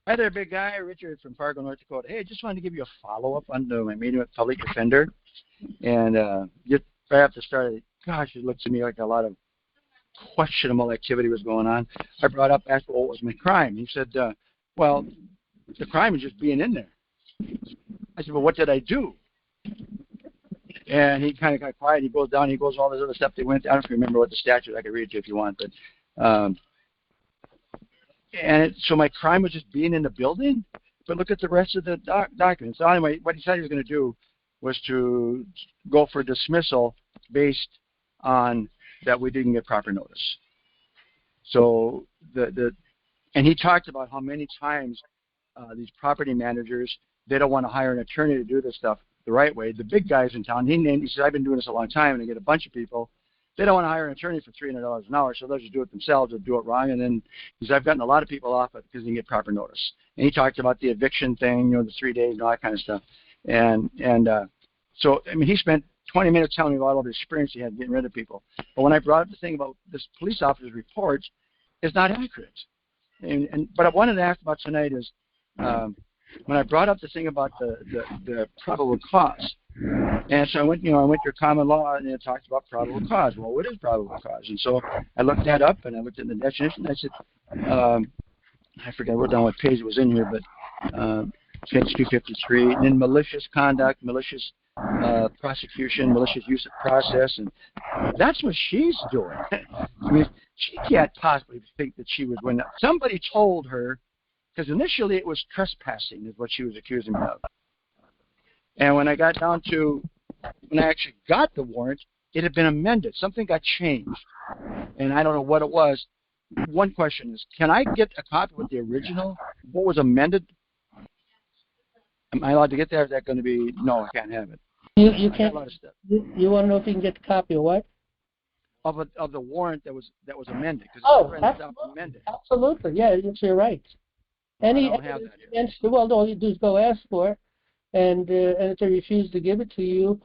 Hi there, big guy. Richard from Fargo, North Dakota. Hey, just wanted to give you a follow-up on my meeting with public defender. And just right after the start, gosh, it looks to me like a lot of questionable activity was going on, I brought up, asked what was my crime. He said, well, the crime is just being in there. I said, well, what did I do? And he kind of got quiet. He goes down. He goes all this other stuff they went. I don't know if you remember what the statute. I can read it to you if you want. But so my crime was just being in the building. But look at the rest of the document. So anyway, what he said he was going to do was to go for dismissal based on that we didn't get proper notice. So and he talked about how many times these property managers, they don't want to hire an attorney to do this stuff the right way. The big guys in town, he said, I've been doing this a long time, and I get a bunch of people. They don't want to hire an attorney for $300 an hour, so they'll just do it themselves or do it wrong. And then he said, I've gotten a lot of people off it because they didn't get proper notice. And he talked about the eviction thing, the 3 days and all that kind of stuff. And so, I mean, he spent 20 minutes telling me about all the experience he had getting rid of people. But when I brought up the thing about this police officer's report, it's not accurate. But I wanted to ask about tonight is when I brought up the thing about the probable cause. And so I went to common law and it talks about probable cause. Well, what is probable cause? And so I looked that up and I looked at the definition. I said, I forget what down what page it was in here, but page 253. And then malicious conduct, malicious prosecution, malicious use of process, and that's what she's doing. I mean, she can't possibly think that she was when somebody told her, because initially it was trespassing is what she was accusing me of. And when I got down to, when I actually got the warrant, it had been amended. Something got changed. And I don't know what it was. One question is, can I get a copy with the original? What was amended? Am I allowed to get that? Is that going to be, no, I can't have it. You can't. You want to know if you can get the copy of what? Of the warrant that was amended. Absolutely. Yeah, it's your right. I don't have that here. Well, all you do is go ask for it, and if they refuse to give it to you,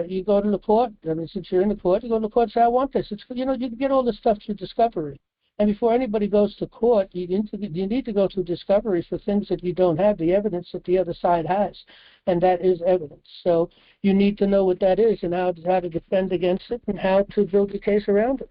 you go to the court. I mean, since you're in the court, you go to the court and say, I want this. It's, you can get all this stuff through discovery. And before anybody goes to court, you need to go through discovery for things that you don't have, the evidence that the other side has, and that is evidence. So you need to know what that is and how to defend against it and how to build your case around it.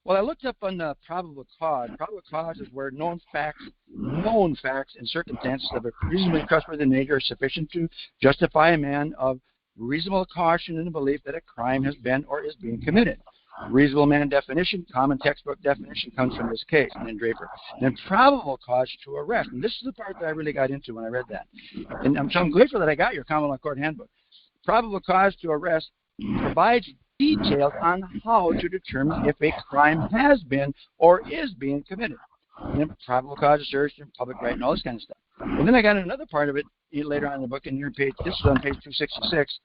Well, I looked up on probable cause. Probable cause is where known facts and circumstances of a reasonably trustworthy nature are sufficient to justify a man of reasonable caution in the belief that a crime has been or is being committed. Reasonable man definition, common textbook definition comes from this case, and then Draper. And then probable cause to arrest. And this is the part that I really got into when I read that. And so I'm grateful that I got your common law court handbook. Probable cause to arrest provides details on how to determine if a crime has been or is being committed. And then probable cause to search and public right and all this kind of stuff. Well, then I got another part of it later on in the book, and this is on page 266,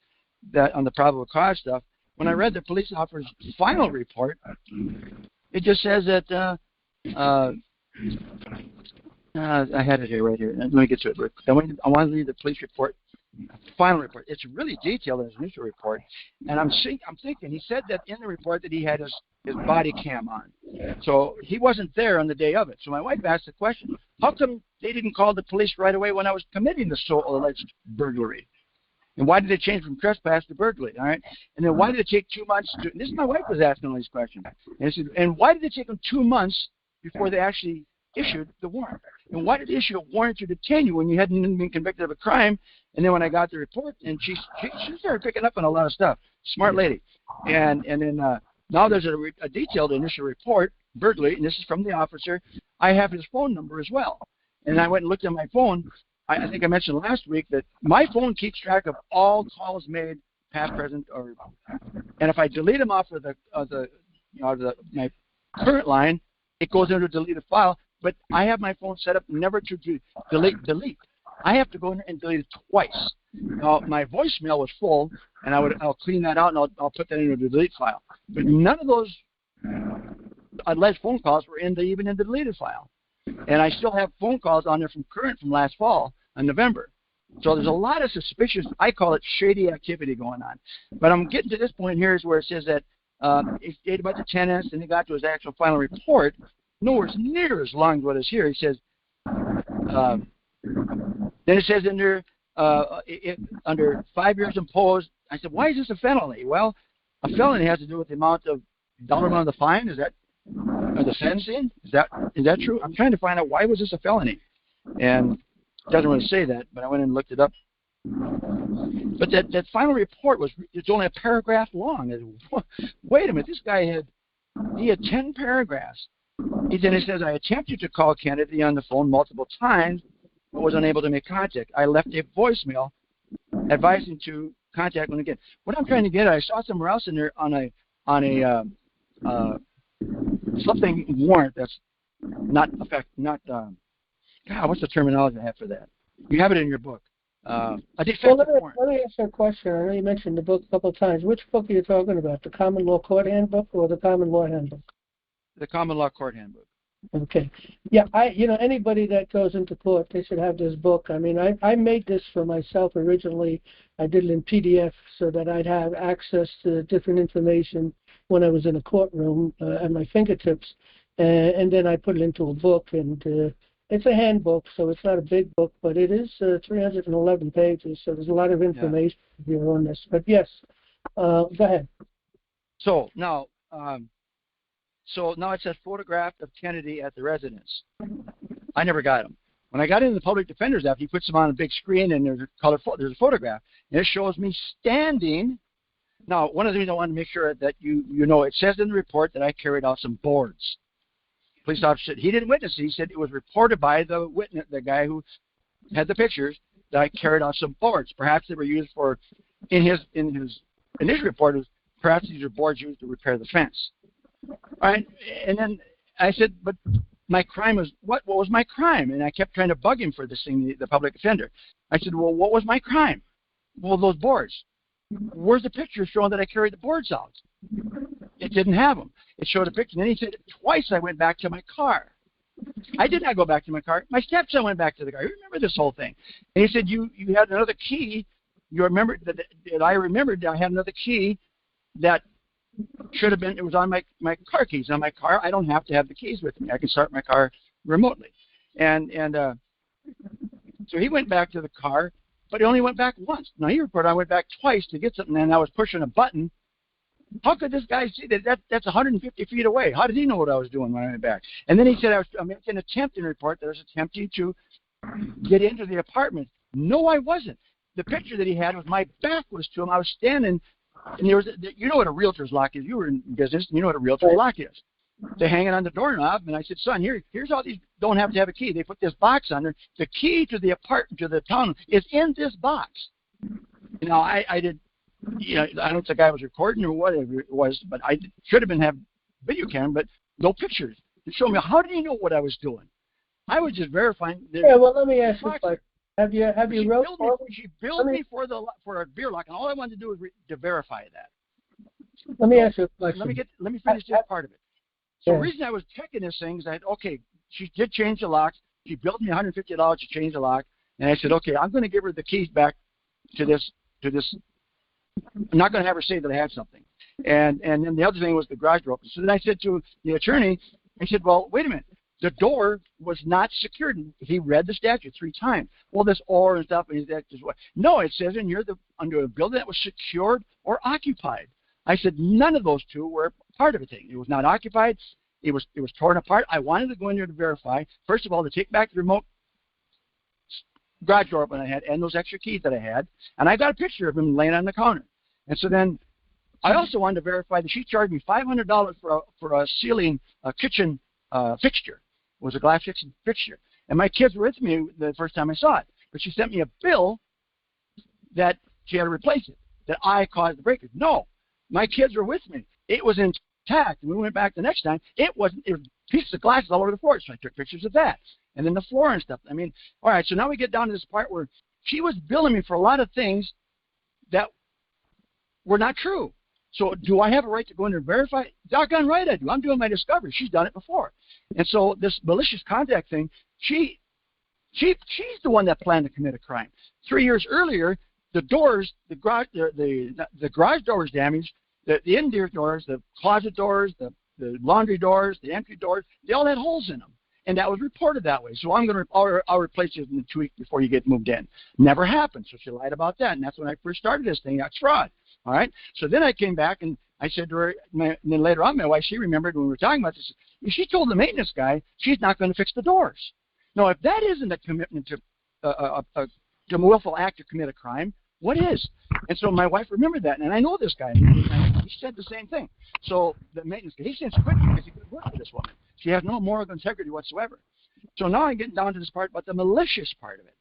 that on the probable cause stuff. When I read the police officer's final report, it just says that I had it here, right here. Let me get to it. I want to read the police report, final report. It's really detailed in his initial report, and I'm thinking he said that in the report that he had his body cam on, so he wasn't there on the day of it. So my wife asked the question: how come they didn't call the police right away when I was committing the alleged burglary? And why did they change from trespass to burglary? All right. And then why did it take 2 months to? This is my wife was asking all these questions. And I said, and why did it take them 2 months before they actually issued the warrant? And why did they issue a warrant to detain you when you hadn't even been convicted of a crime? And then when I got the report, and she started picking up on a lot of stuff. Smart lady. And then now there's a detailed initial report, burglary, and this is from the officer. I have his phone number as well. And I went and looked at my phone. I think I mentioned last week that my phone keeps track of all calls made, past, present, and if I delete them off of my current line, it goes into a deleted file. But I have my phone set up never to delete. I have to go in and delete it twice. Now my voicemail was full, and I'll clean that out and I'll put that into a delete file. But none of those alleged phone calls were even in the deleted file. And I still have phone calls on there from last fall in November. So there's a lot of suspicious, I call it shady activity going on. But I'm getting to this point here is where it says that it's dated about the tenants, and he got to his actual final report, nowhere near as long as what is here. He says, then it says under 5 years imposed. I said, why is this a felony? Well, a felony has to do with the amount of dollar amount of the fine? Is that or the sentencing? Is that true? I'm trying to find out why was this a felony, and it doesn't really say that, but I went and looked it up. But that final report it's only a paragraph long. Wait a minute, this guy had 10 paragraphs. Then it says, I attempted to call Kennedy on the phone multiple times, but was unable to make contact. I left a voicemail advising to contact him again. What I'm trying to get at, I saw somewhere else in there on a something warrant that's not what's the terminology I have for that? You have it in your book. A defective warrant. Let me ask you a question. I know you mentioned the book a couple of times. Which book are you talking about? The Common Law Court Handbook or the Common Law Handbook? The Common Law Court Handbook. Okay. Yeah, anybody that goes into court, they should have this book. I mean, I made this for myself originally. I did it in PDF so that I'd have access to different information when I was in a courtroom at my fingertips. And then I put it into a book, and it's a handbook, so it's not a big book, but it is 311 pages, so there's a lot of information here on this. But yes, go ahead. So now it says photograph of Kennedy at the residence. I never got him. When I got into the public defender's office, he puts them on a big screen, and there's a photograph, and it shows me standing. Now, one of the things I want to make sure that you know, it says in the report that I carried out some boards. Police officer said he didn't witness it. He said it was reported by the witness, the guy who had the pictures, that I carried out some boards. Perhaps they were used for, in his initial report, perhaps these are boards used to repair the fence. All right, and then I said, but my crime was, what was my crime? And I kept trying to bug him for this thing, the public defender. I said, well, what was my crime? Well, those boards. Where's the picture showing that I carried the boards out? It didn't have them. It showed a picture. And then he said, twice I went back to my car. I did not go back to my car. My stepson went back to the car. You remember this whole thing. And he said, you had another key. You remember that I remembered I had another key that should have been, it was on my car keys. On my car, I don't have to have the keys with me. I can start my car remotely. And so he went back to the car, but he only went back once. Now, he reported I went back twice to get something, and I was pushing a button. How could this guy see that that's 150 feet away? How did he know what I was doing when I went back? And then he said I was making an attempt in the report that I was attempting to get into the apartment. No, I wasn't. The picture that he had was my back was to him. I was standing, and there was, you know what a realtor's lock is. You were in business, and you know what a realtor's lock is. They hang it on the doorknob, and I said, son, here's all these, don't have to have a key. They put this box on there. The key to the apartment, to the town, is in this box. You know, I did, you know, I don't think I was recording or whatever it was, but I should have been having video camera, but no pictures to show me. How did he know what I was doing? I was just verifying. Yeah, well, let me ask you a question. Have you wrote? She billed me for a beer lock, and all I wanted to do was to verify that. Let me ask you a question. Let me finish this part of it. So the reason I was checking this thing is she did change the locks. She billed me $150 to change the lock, and I said, okay, I'm going to give her the keys back to this. I'm not going to have her say that I had something. And then the other thing was the garage door open. So then I said to the attorney, I said, well, wait a minute. The door was not secured. He read the statute 3 times. Well, this or and stuff, and that just what? No, it says in here under a building that was secured or occupied. I said none of those two were part of the thing. It was not occupied. It was torn apart. I wanted to go in there to verify, first of all, to take back the remote garage door open I had and those extra keys that I had, and I got a picture of him laying on the counter. And so then I also wanted to verify that she charged me $500 for a ceiling kitchen fixture. It was a glass kitchen fixture. And my kids were with me the first time I saw it. But she sent me a bill that she had to replace it, that I caused the breakage. No, my kids were with me. It was intact. And we went back the next time. It was pieces of glass all over the floor. So I took pictures of that. And then the floor and stuff. I mean, all right, so now we get down to this part where she was billing me for a lot of things that were not true. So do I have a right to go in there and verify? Doggone right I do. I'm doing my discovery. She's done it before. And so this malicious contact thing, she's the one that planned to commit a crime. 3 years earlier, the doors, the garage door was damaged, the interior doors, the closet doors, the laundry doors, the entry doors, they all had holes in them. And that was reported that way. So I'll replace it in 2 weeks before you get moved in. Never happened. So she lied about that. And that's when I first started this thing. That's fraud. All right. So then I came back and I said to her, and then later on, my wife, she remembered when we were talking about this. She told the maintenance guy she's not going to fix the doors. Now, if that isn't a commitment to a willful act to commit a crime, what is? And so my wife remembered that, and I know this guy. He said the same thing. So the maintenance guy, he since quit because he couldn't work for this woman. She has no moral integrity whatsoever. So now I'm getting down to this part about the malicious part of it.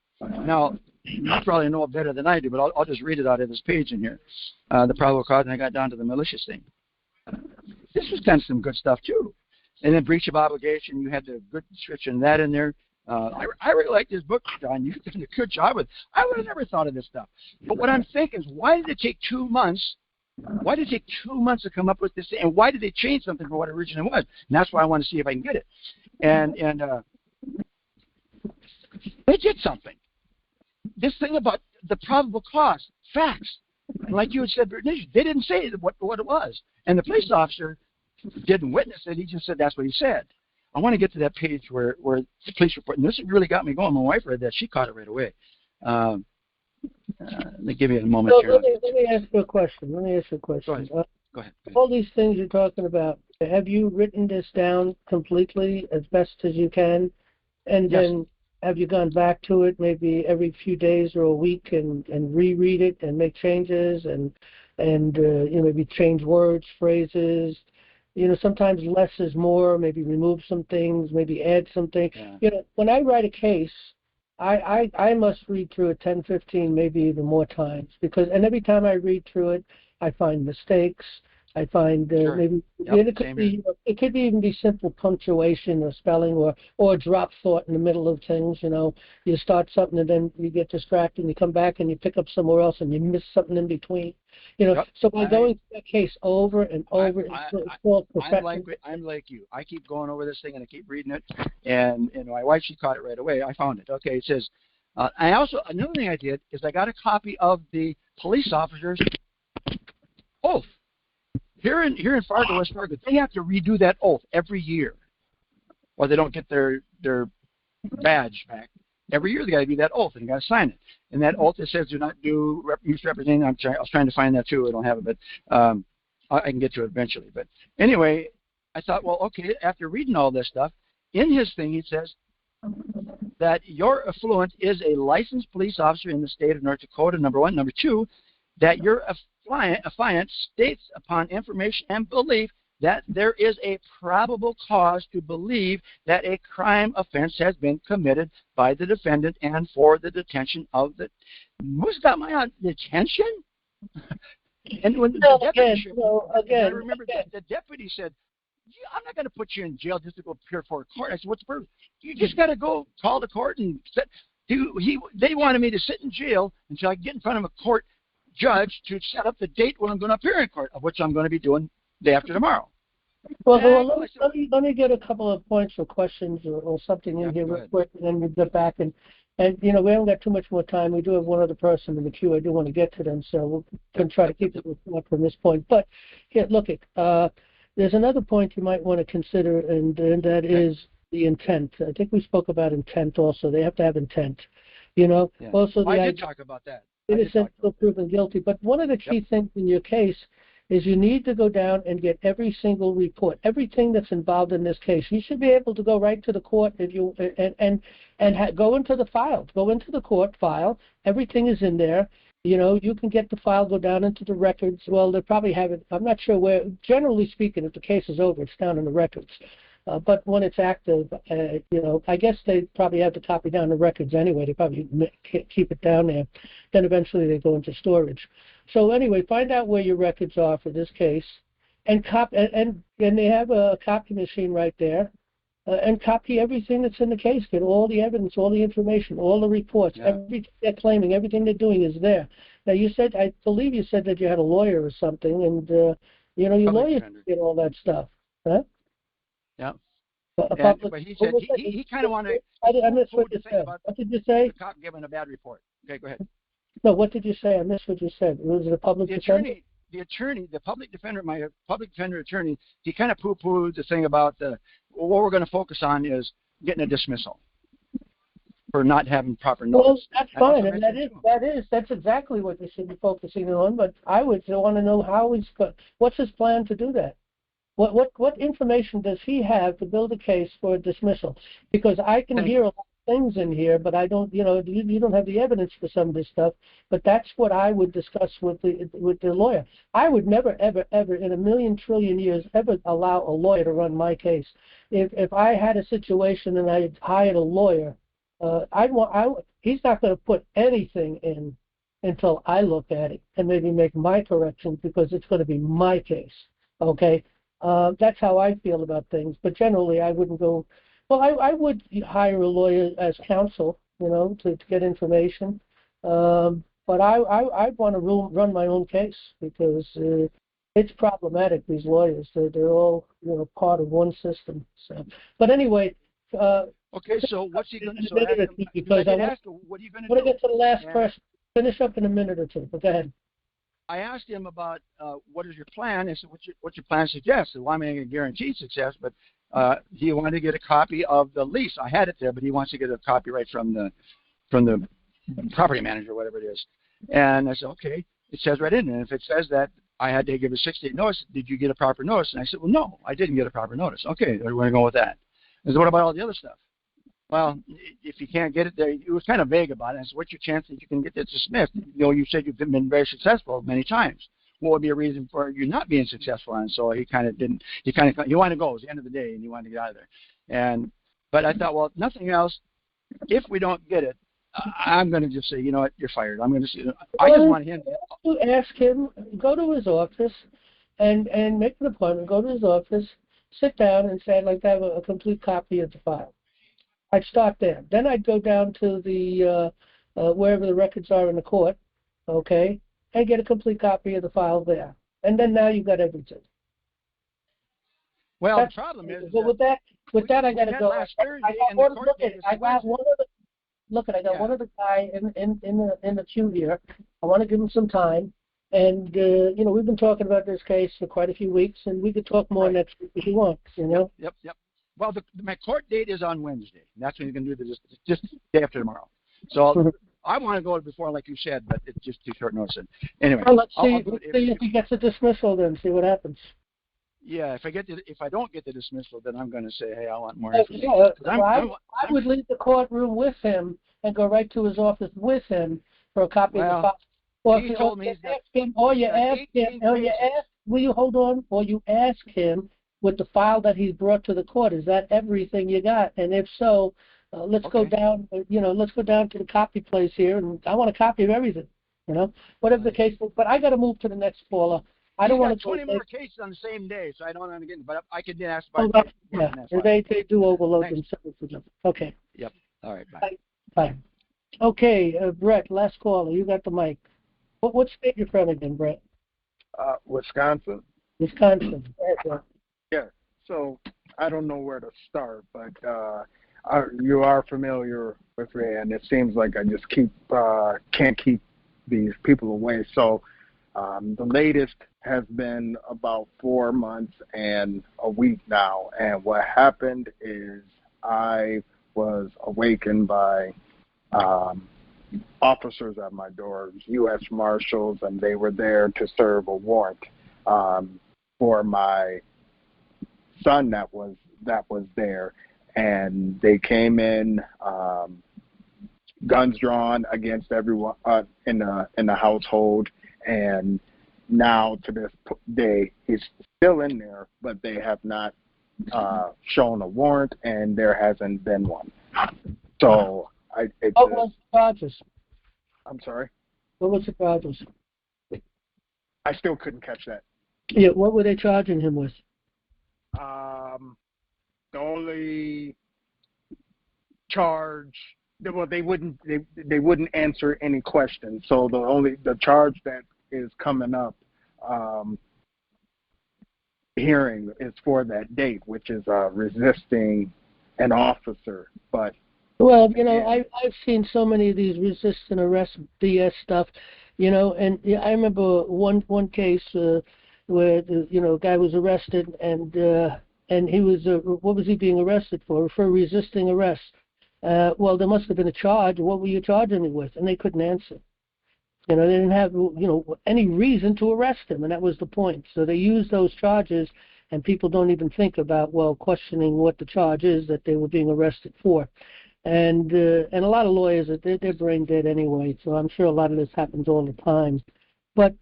Now, you probably know it better than I do, but I'll just read it out of this page in here. The probable cause, and I got down to the malicious thing. This was kind of some good stuff, too. And then breach of obligation, you had the good description of that in there. I really like this book, John. You've done a good job with it. I would have never thought of this stuff. But what I'm thinking is, why did it take 2 months? Why did it take 2 months to come up with this thing? And why did they change something from what it originally was? And that's why I want to see if I can get it. And they did something. This thing about the probable cause, facts. And like you had said, they didn't say what it was. And the police officer didn't witness it. He just said that's what he said. I want to get to that page where the police report, and this really got me going. My wife read that. She caught it right away. Let me give you a moment here. Let me ask you a question. Go ahead. All these things you're talking about, have you written this down completely as best as you can? And Yes. then have you gone back to it maybe every few days or a week and reread it and make changes and maybe change words, phrases? Sometimes less is more, maybe remove some things, maybe add something. Yeah. When I write a case, I must read through it 10, 15, maybe even more times and every time I read through it, I find mistakes. I find Sure. maybe Yep, it could even be simple punctuation or spelling or a drop thought in the middle of things. You start something and then you get distracted and you come back and you pick up somewhere else and you miss something in between. Yep. So by going through that case over and over, it's called perfection. I'm like you. I keep going over this thing and I keep reading it. And my wife, she caught it right away. I found it. Okay, it says, another thing I did is I got a copy of the police officer's oath. Here in Fargo, West Fargo, they have to redo that oath every year, or they don't get their badge back. Every year they got to do that oath, and you got to sign it. And that oath, it says do not do misrepresenting. I was trying to find that too. I don't have it, but I can get to it eventually. But anyway, I thought, well, okay. After reading all this stuff, in his thing, he says that your affluent is a licensed police officer in the state of North Dakota. Number one. Number two, that your affiant states upon information and belief that there is a probable cause to believe that a crime offense has been committed by the defendant and for the detention of the... Who's got my detention? And when the deputy... I remember the deputy said, I'm not going to put you in jail just to go appear for a court. I said, what's the purpose? You just got to go call the court and... They wanted me to sit in jail until I get in front of a court judge to set up the date when I'm going to appear in court, of which I'm going to be doing day after tomorrow. Well, let me get a couple of points or questions or something in here real quick, and then we'll get back. And we haven't got too much more time. We do have one other person in the queue. I do want to get to them, so we'll try to keep it from this point. But here, look, there's another point you might want to consider, and that is the intent. I think we spoke about intent also. They have to have intent. Also, I did talk about that. Innocent until proven guilty. But one of the key things in your case is you need to go down and get every single report, everything that's involved in this case. You should be able to go right to the court if you go into the file, go into the court file. Everything is in there. You can get the file, go down into the records. Well, they probably have it. I'm not sure where. Generally speaking, if the case is over, it's down in the records. But when it's active, I guess they probably have to copy down the records anyway. They probably keep it down there. Then eventually they go into storage. So anyway, find out where your records are for this case, and they have a copy machine right there, and copy everything that's in the case. Get all the evidence, all the information, all the reports, everything they're claiming, everything they're doing is there. Now I believe you said that you had a lawyer or something, and your lawyer get all that stuff, huh? Yeah. But he said he kind of wanted. I missed what you said. What did you say? The cop giving a bad report. Okay, go ahead. No, what did you say? I missed what you said. Was it a public defender? The public defender, my public defender attorney, he kind of poo-pooed the thing about what we're going to focus on is getting a dismissal. for not having proper Well, notice. that's I also fine, and mentioned that's exactly what they should be focusing on. But I would want to know what's his plan to do that. What information does he have to build a case for a dismissal? Because I can hear a lot of things in here, but I don't, you don't have the evidence for some of this stuff. But that's what I would discuss with the lawyer. I would never, ever, ever in a million trillion years ever allow a lawyer to run my case. If I had a situation and I hired a lawyer, he's not going to put anything in until I look at it and maybe make my corrections because it's going to be my case. Okay. That's how I feel about things. But generally, I wouldn't go. Well, I would hire a lawyer as counsel, to get information. But I'd want to run my own case because it's problematic. These lawyers, they're all part of one system. So, but anyway. Okay, so what's he going to do? Because I ask him, what are you going to do? I want to get to the last person. Finish up in a minute or two. But go ahead. I asked him about what is your plan. I said, what's your plan suggest? Well, I'm not going to guarantee success, but he wanted to get a copy of the lease. I had it there, but he wants to get a copy right from the property manager, whatever it is. And I said, okay. It says right in there. And if it says that I had to give a 6-day notice, did you get a proper notice? And I said, well, no, I didn't get a proper notice. Okay, we're going to go with that. I said, what about all the other stuff? Well, if you can't get it there, it was kind of vague about it. I said, what's your chance that you can get this dismissed? You said you've been very successful many times. What would be a reason for you not being successful? And so he kind of didn't. He wanted to go. It was the end of the day, and he wanted to get out of there. But I thought, well, if nothing else, if we don't get it, I'm going to just say, you know what, you're fired. I'm going to say, I just want him to ask him, go to his office, and make an appointment. Go to his office, sit down, and say, I'd like to have a complete copy of the file. I'd start there. Then I'd go down to the wherever the records are in the court, okay, and get a complete copy of the file there. And then now you've got everything. Well, the problem is, well, with that, I got to go. I got one other guy in the queue here. I want to give him some time. And we've been talking about this case for quite a few weeks, and we could talk more next week if you want. Yep. Well, my court date is on Wednesday. That's when he's going to do just day after tomorrow. So I want to go before, like you said, but it's just too short notice. Anyway, well, let's see if he gets a dismissal. Then see what happens. Yeah, if I don't get the dismissal, then I'm going to say, hey, I want more information. I would leave the courtroom with him and go right to his office with him for a copy of the file. Or he told me will you hold on? Or you ask him with the file that he's brought to the court, is that everything you got? And if so, let's go down. Let's go down to the copy place here, and I want a copy of everything. Whatever the case is. But I got to move to the next caller. I don't want to 20 more cases on the same day, so I don't want to get. But I can ask. They do overload themselves. Okay. Yep. All right. Bye. Bye. Okay, Brett, last caller. You got the mic. What state you from again, Brett? Wisconsin. Wisconsin. Yeah. So I don't know where to start, but you are familiar with me, and it seems like I just can't keep these people away. So the latest has been about 4 months and a week now, and what happened is I was awakened by officers at my door, U.S. Marshals, and they were there to serve a warrant for my son that was there, and they came in, guns drawn against everyone in the household, and now to this day he's still in there, but they have not shown a warrant, and there hasn't been one. So what was the charges? I'm sorry? What was the charges? I still couldn't catch that. Yeah, what were they charging him with? The only charge, well, they wouldn't answer any questions. So the charge that is coming up hearing is for that date, which is resisting an officer. But well, I've seen so many of these resisting arrest BS stuff, and I remember one case where the guy was arrested and he was what was he being arrested for? For resisting arrest. Well, there must have been a charge. What were you charging me with? And they couldn't answer. They didn't have, any reason to arrest him, and that was the point. So they used those charges, and people don't even think about, questioning what the charge is that they were being arrested for. And a lot of lawyers, they're brain dead anyway, so I'm sure a lot of this happens all the time. But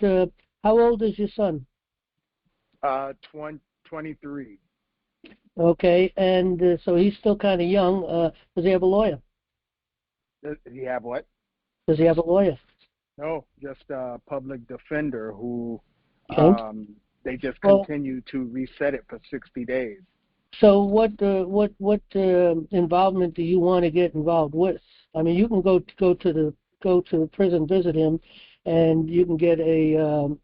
how old is your son? 23. Okay, and so he's still kind of young. Does he have a lawyer? Does he have what? Does he have a lawyer? No, just a public defender who Okay. they just continue to reset it for 60 days. So what involvement do you want to get involved with? I mean, you can go to the prison, visit him, and you can get a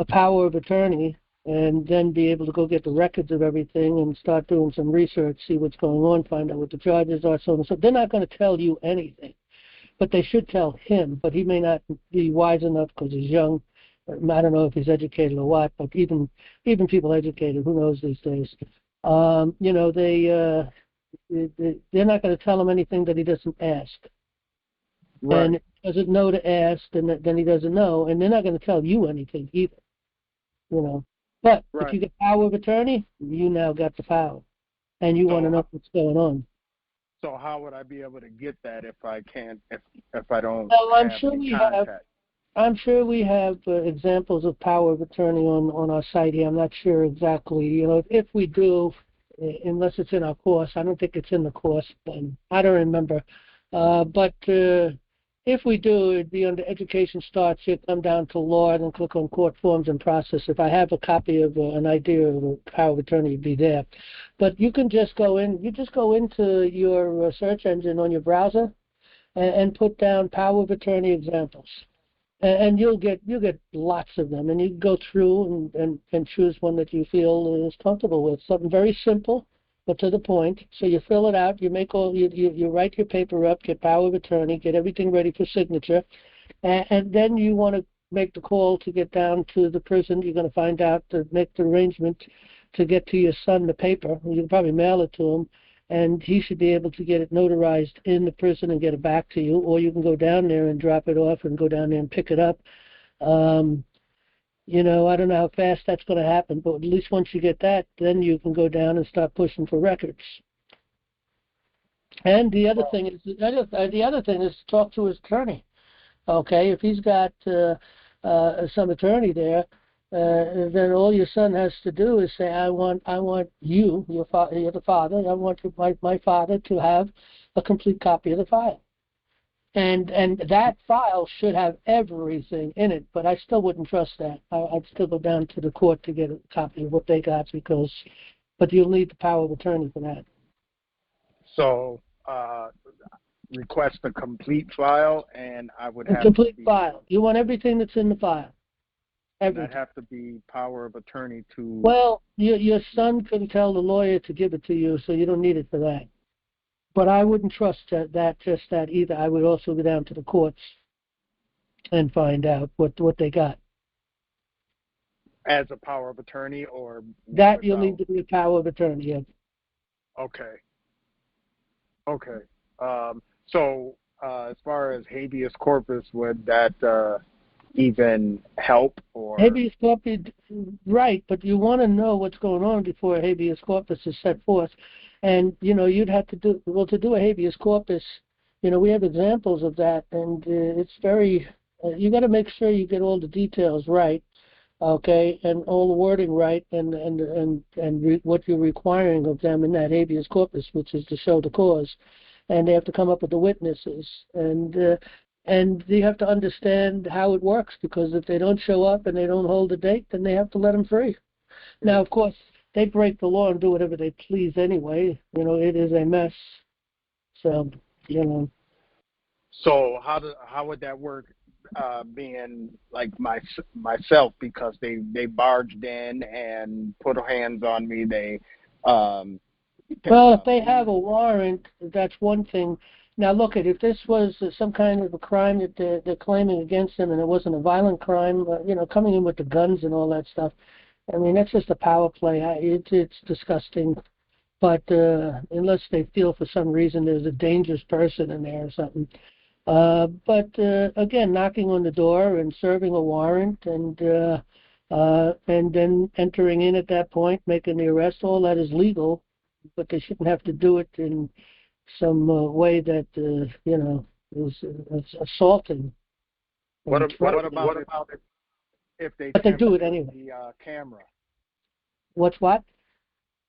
power of attorney, and then be able to go get the records of everything and start doing some research, see what's going on, find out what the charges are, so on and so. They're not going to tell you anything, but they should tell him. But he may not be wise enough because he's young. I don't know if he's educated or what, but even people educated, who knows these days? They're not going to tell him anything that he doesn't ask. Right. And if he doesn't know to ask, then he doesn't know, and they're not going to tell you anything either. But right. If you get power of attorney, you now got the power, and you want to know what's going on. So how would I be able to get that if I can't, if I don't I'm have sure any we contact? I'm sure we have examples of power of attorney on our site here. I'm not sure exactly. If we do, unless it's in our course, I don't think it's in the course. I don't remember. But if we do, it'd be under Education Starts. You come down to law and click on Court Forms and Process. If I have a copy of an idea of a power of attorney, it'd be there. But you can just go in. You just go into your search engine on your browser and put down power of attorney examples. And you'll get lots of them, and you can go through and choose one that you feel is comfortable with. Something very simple, but to the point. So you fill it out, you write your paper up, get power of attorney, get everything ready for signature, and then you want to make the call to get down to the prison. You're going to find out to make the arrangement to get to your son the paper. You can probably mail it to him, and he should be able to get it notarized in the prison and get it back to you, or you can go down there and drop it off and go down there and pick it up. I don't know how fast that's going to happen, but at least once you get that, then you can go down and start pushing for records. And the other thing is to talk to his attorney. Okay, if he's got some attorney there, then all your son has to do is say, I want you, you're the father, I want my father to have a complete copy of the file. And that file should have everything in it, but I still wouldn't trust that. I'd still go down to the court to get a copy of what they got, but you'll need the power of attorney for that. So request a complete file, and I would have a complete file. You want everything that's in the file. Everything. I'd have to be power of attorney to. Well, your son can tell the lawyer to give it to you, so you don't need it for that. But I wouldn't trust that either. I would also go down to the courts and find out what they got. As a power of attorney, or that you'll need to be a power of attorney. Yeah. Okay. So as far as habeas corpus, would that even help? Or habeas corpus, right? But you want to know what's going on before habeas corpus is set forth, and you'd have to do to do a habeas corpus. We have examples of that, and it's very. You got to make sure you get all the details right, okay, and all the wording right, and what you're requiring of them in that habeas corpus, which is to show the cause, and they have to come up with the witnesses, and you have to understand how it works, because if they don't show up and they don't hold the date, then they have to let them free. Now, of course, they break the law and do whatever they please anyway. It is a mess. So, So how would that work? Being like myself, because they barged in and put hands on me. If they have a warrant, that's one thing. Now, look, if this was some kind of a crime that they're claiming against them, and it wasn't a violent crime, coming in with the guns and all that stuff, I mean, that's just a power play. It's disgusting. but unless they feel for some reason there's a dangerous person in there or something. But again, knocking on the door and serving a warrant and then entering in at that point, making the arrest, all that is legal, but they shouldn't have to do it in some way that is assaulting. What about if they But they do it tamper anyway. with the camera? What's what?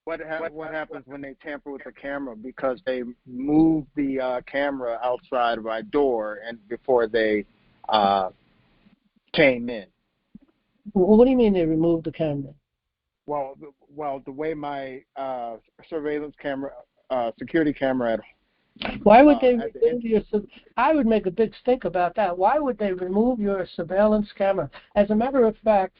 What happens when they tamper with the camera because they move the camera outside of our door and before they came in? Well, what do you mean they removed the camera? Well, the way my surveillance camera, security camera at Why would they at the remove your? I would make a big stink about that. Why would they remove your surveillance camera? As a matter of fact,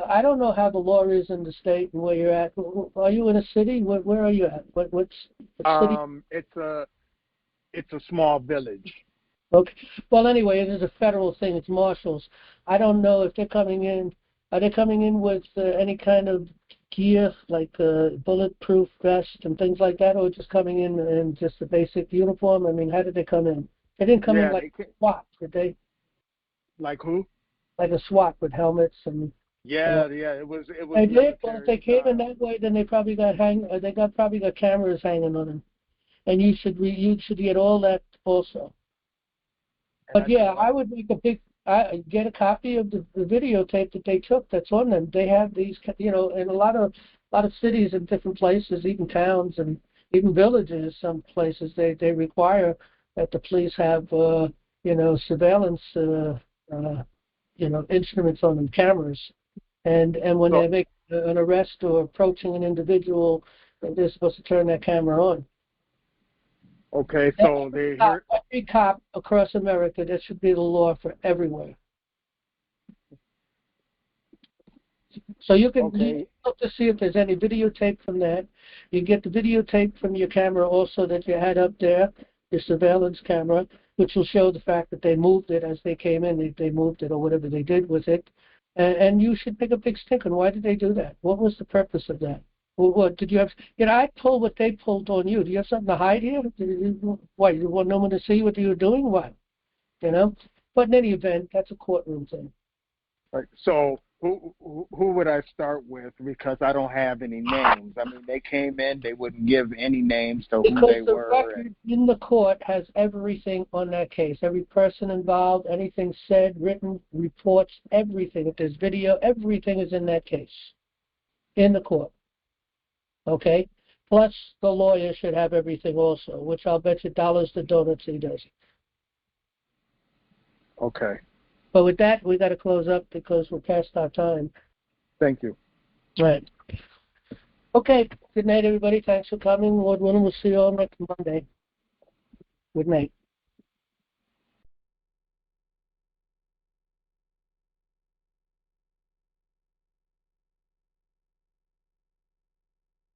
I don't know how the law is in the state and where you're at. Are you in a city? Where are you at? What city? It's a small village. Okay. Well, anyway, it is a federal thing. It's marshals. I don't know if they're coming in. Are they coming in with any kind of gear, like bulletproof vest and things like that, or just coming in just a basic uniform? I mean, how did they come in? They didn't come in like SWAT, did they? Like who? Like a SWAT with helmets and. Yeah. It was. They did. Well, if they came in that way, then they probably got probably got cameras hanging on them, and you should get all that also. But yeah, I would make a big. Get a copy of the videotape that they took that's on them. They have these, in a lot of cities and different places, even towns and even villages. Some places they require that the police have, surveillance, instruments on them, cameras. And when they make an arrest or approaching an individual, they're supposed to turn that camera on. Okay, so every cop across America, that should be the law for everywhere. So you can look to see if there's any videotape from that. You get the videotape from your camera also that you had up there, your surveillance camera, which will show the fact that they moved it as they came in. They moved it or whatever they did with it. And you should make a big stink on why did they do that? What was the purpose of that? What did you have? I pulled what they pulled on you. Do you have something to hide here? What, you want no one to see what you were doing? What? But in any event, that's a courtroom thing. Right. So who would I start with? Because I don't have any names. I mean, they came in, they wouldn't give any names to who they were. Because the record in the court has everything on that case. Every person involved, anything said, written, reports, everything. If there's video, everything is in that case. In the court. Okay? Plus, the lawyer should have everything also, which I'll bet you dollars to donuts he does. Okay. But with that, we got to close up because we're past our time. Thank you. Right. Okay. Good night, everybody. Thanks for coming. Lord willing, we'll see you all next Monday. Good night.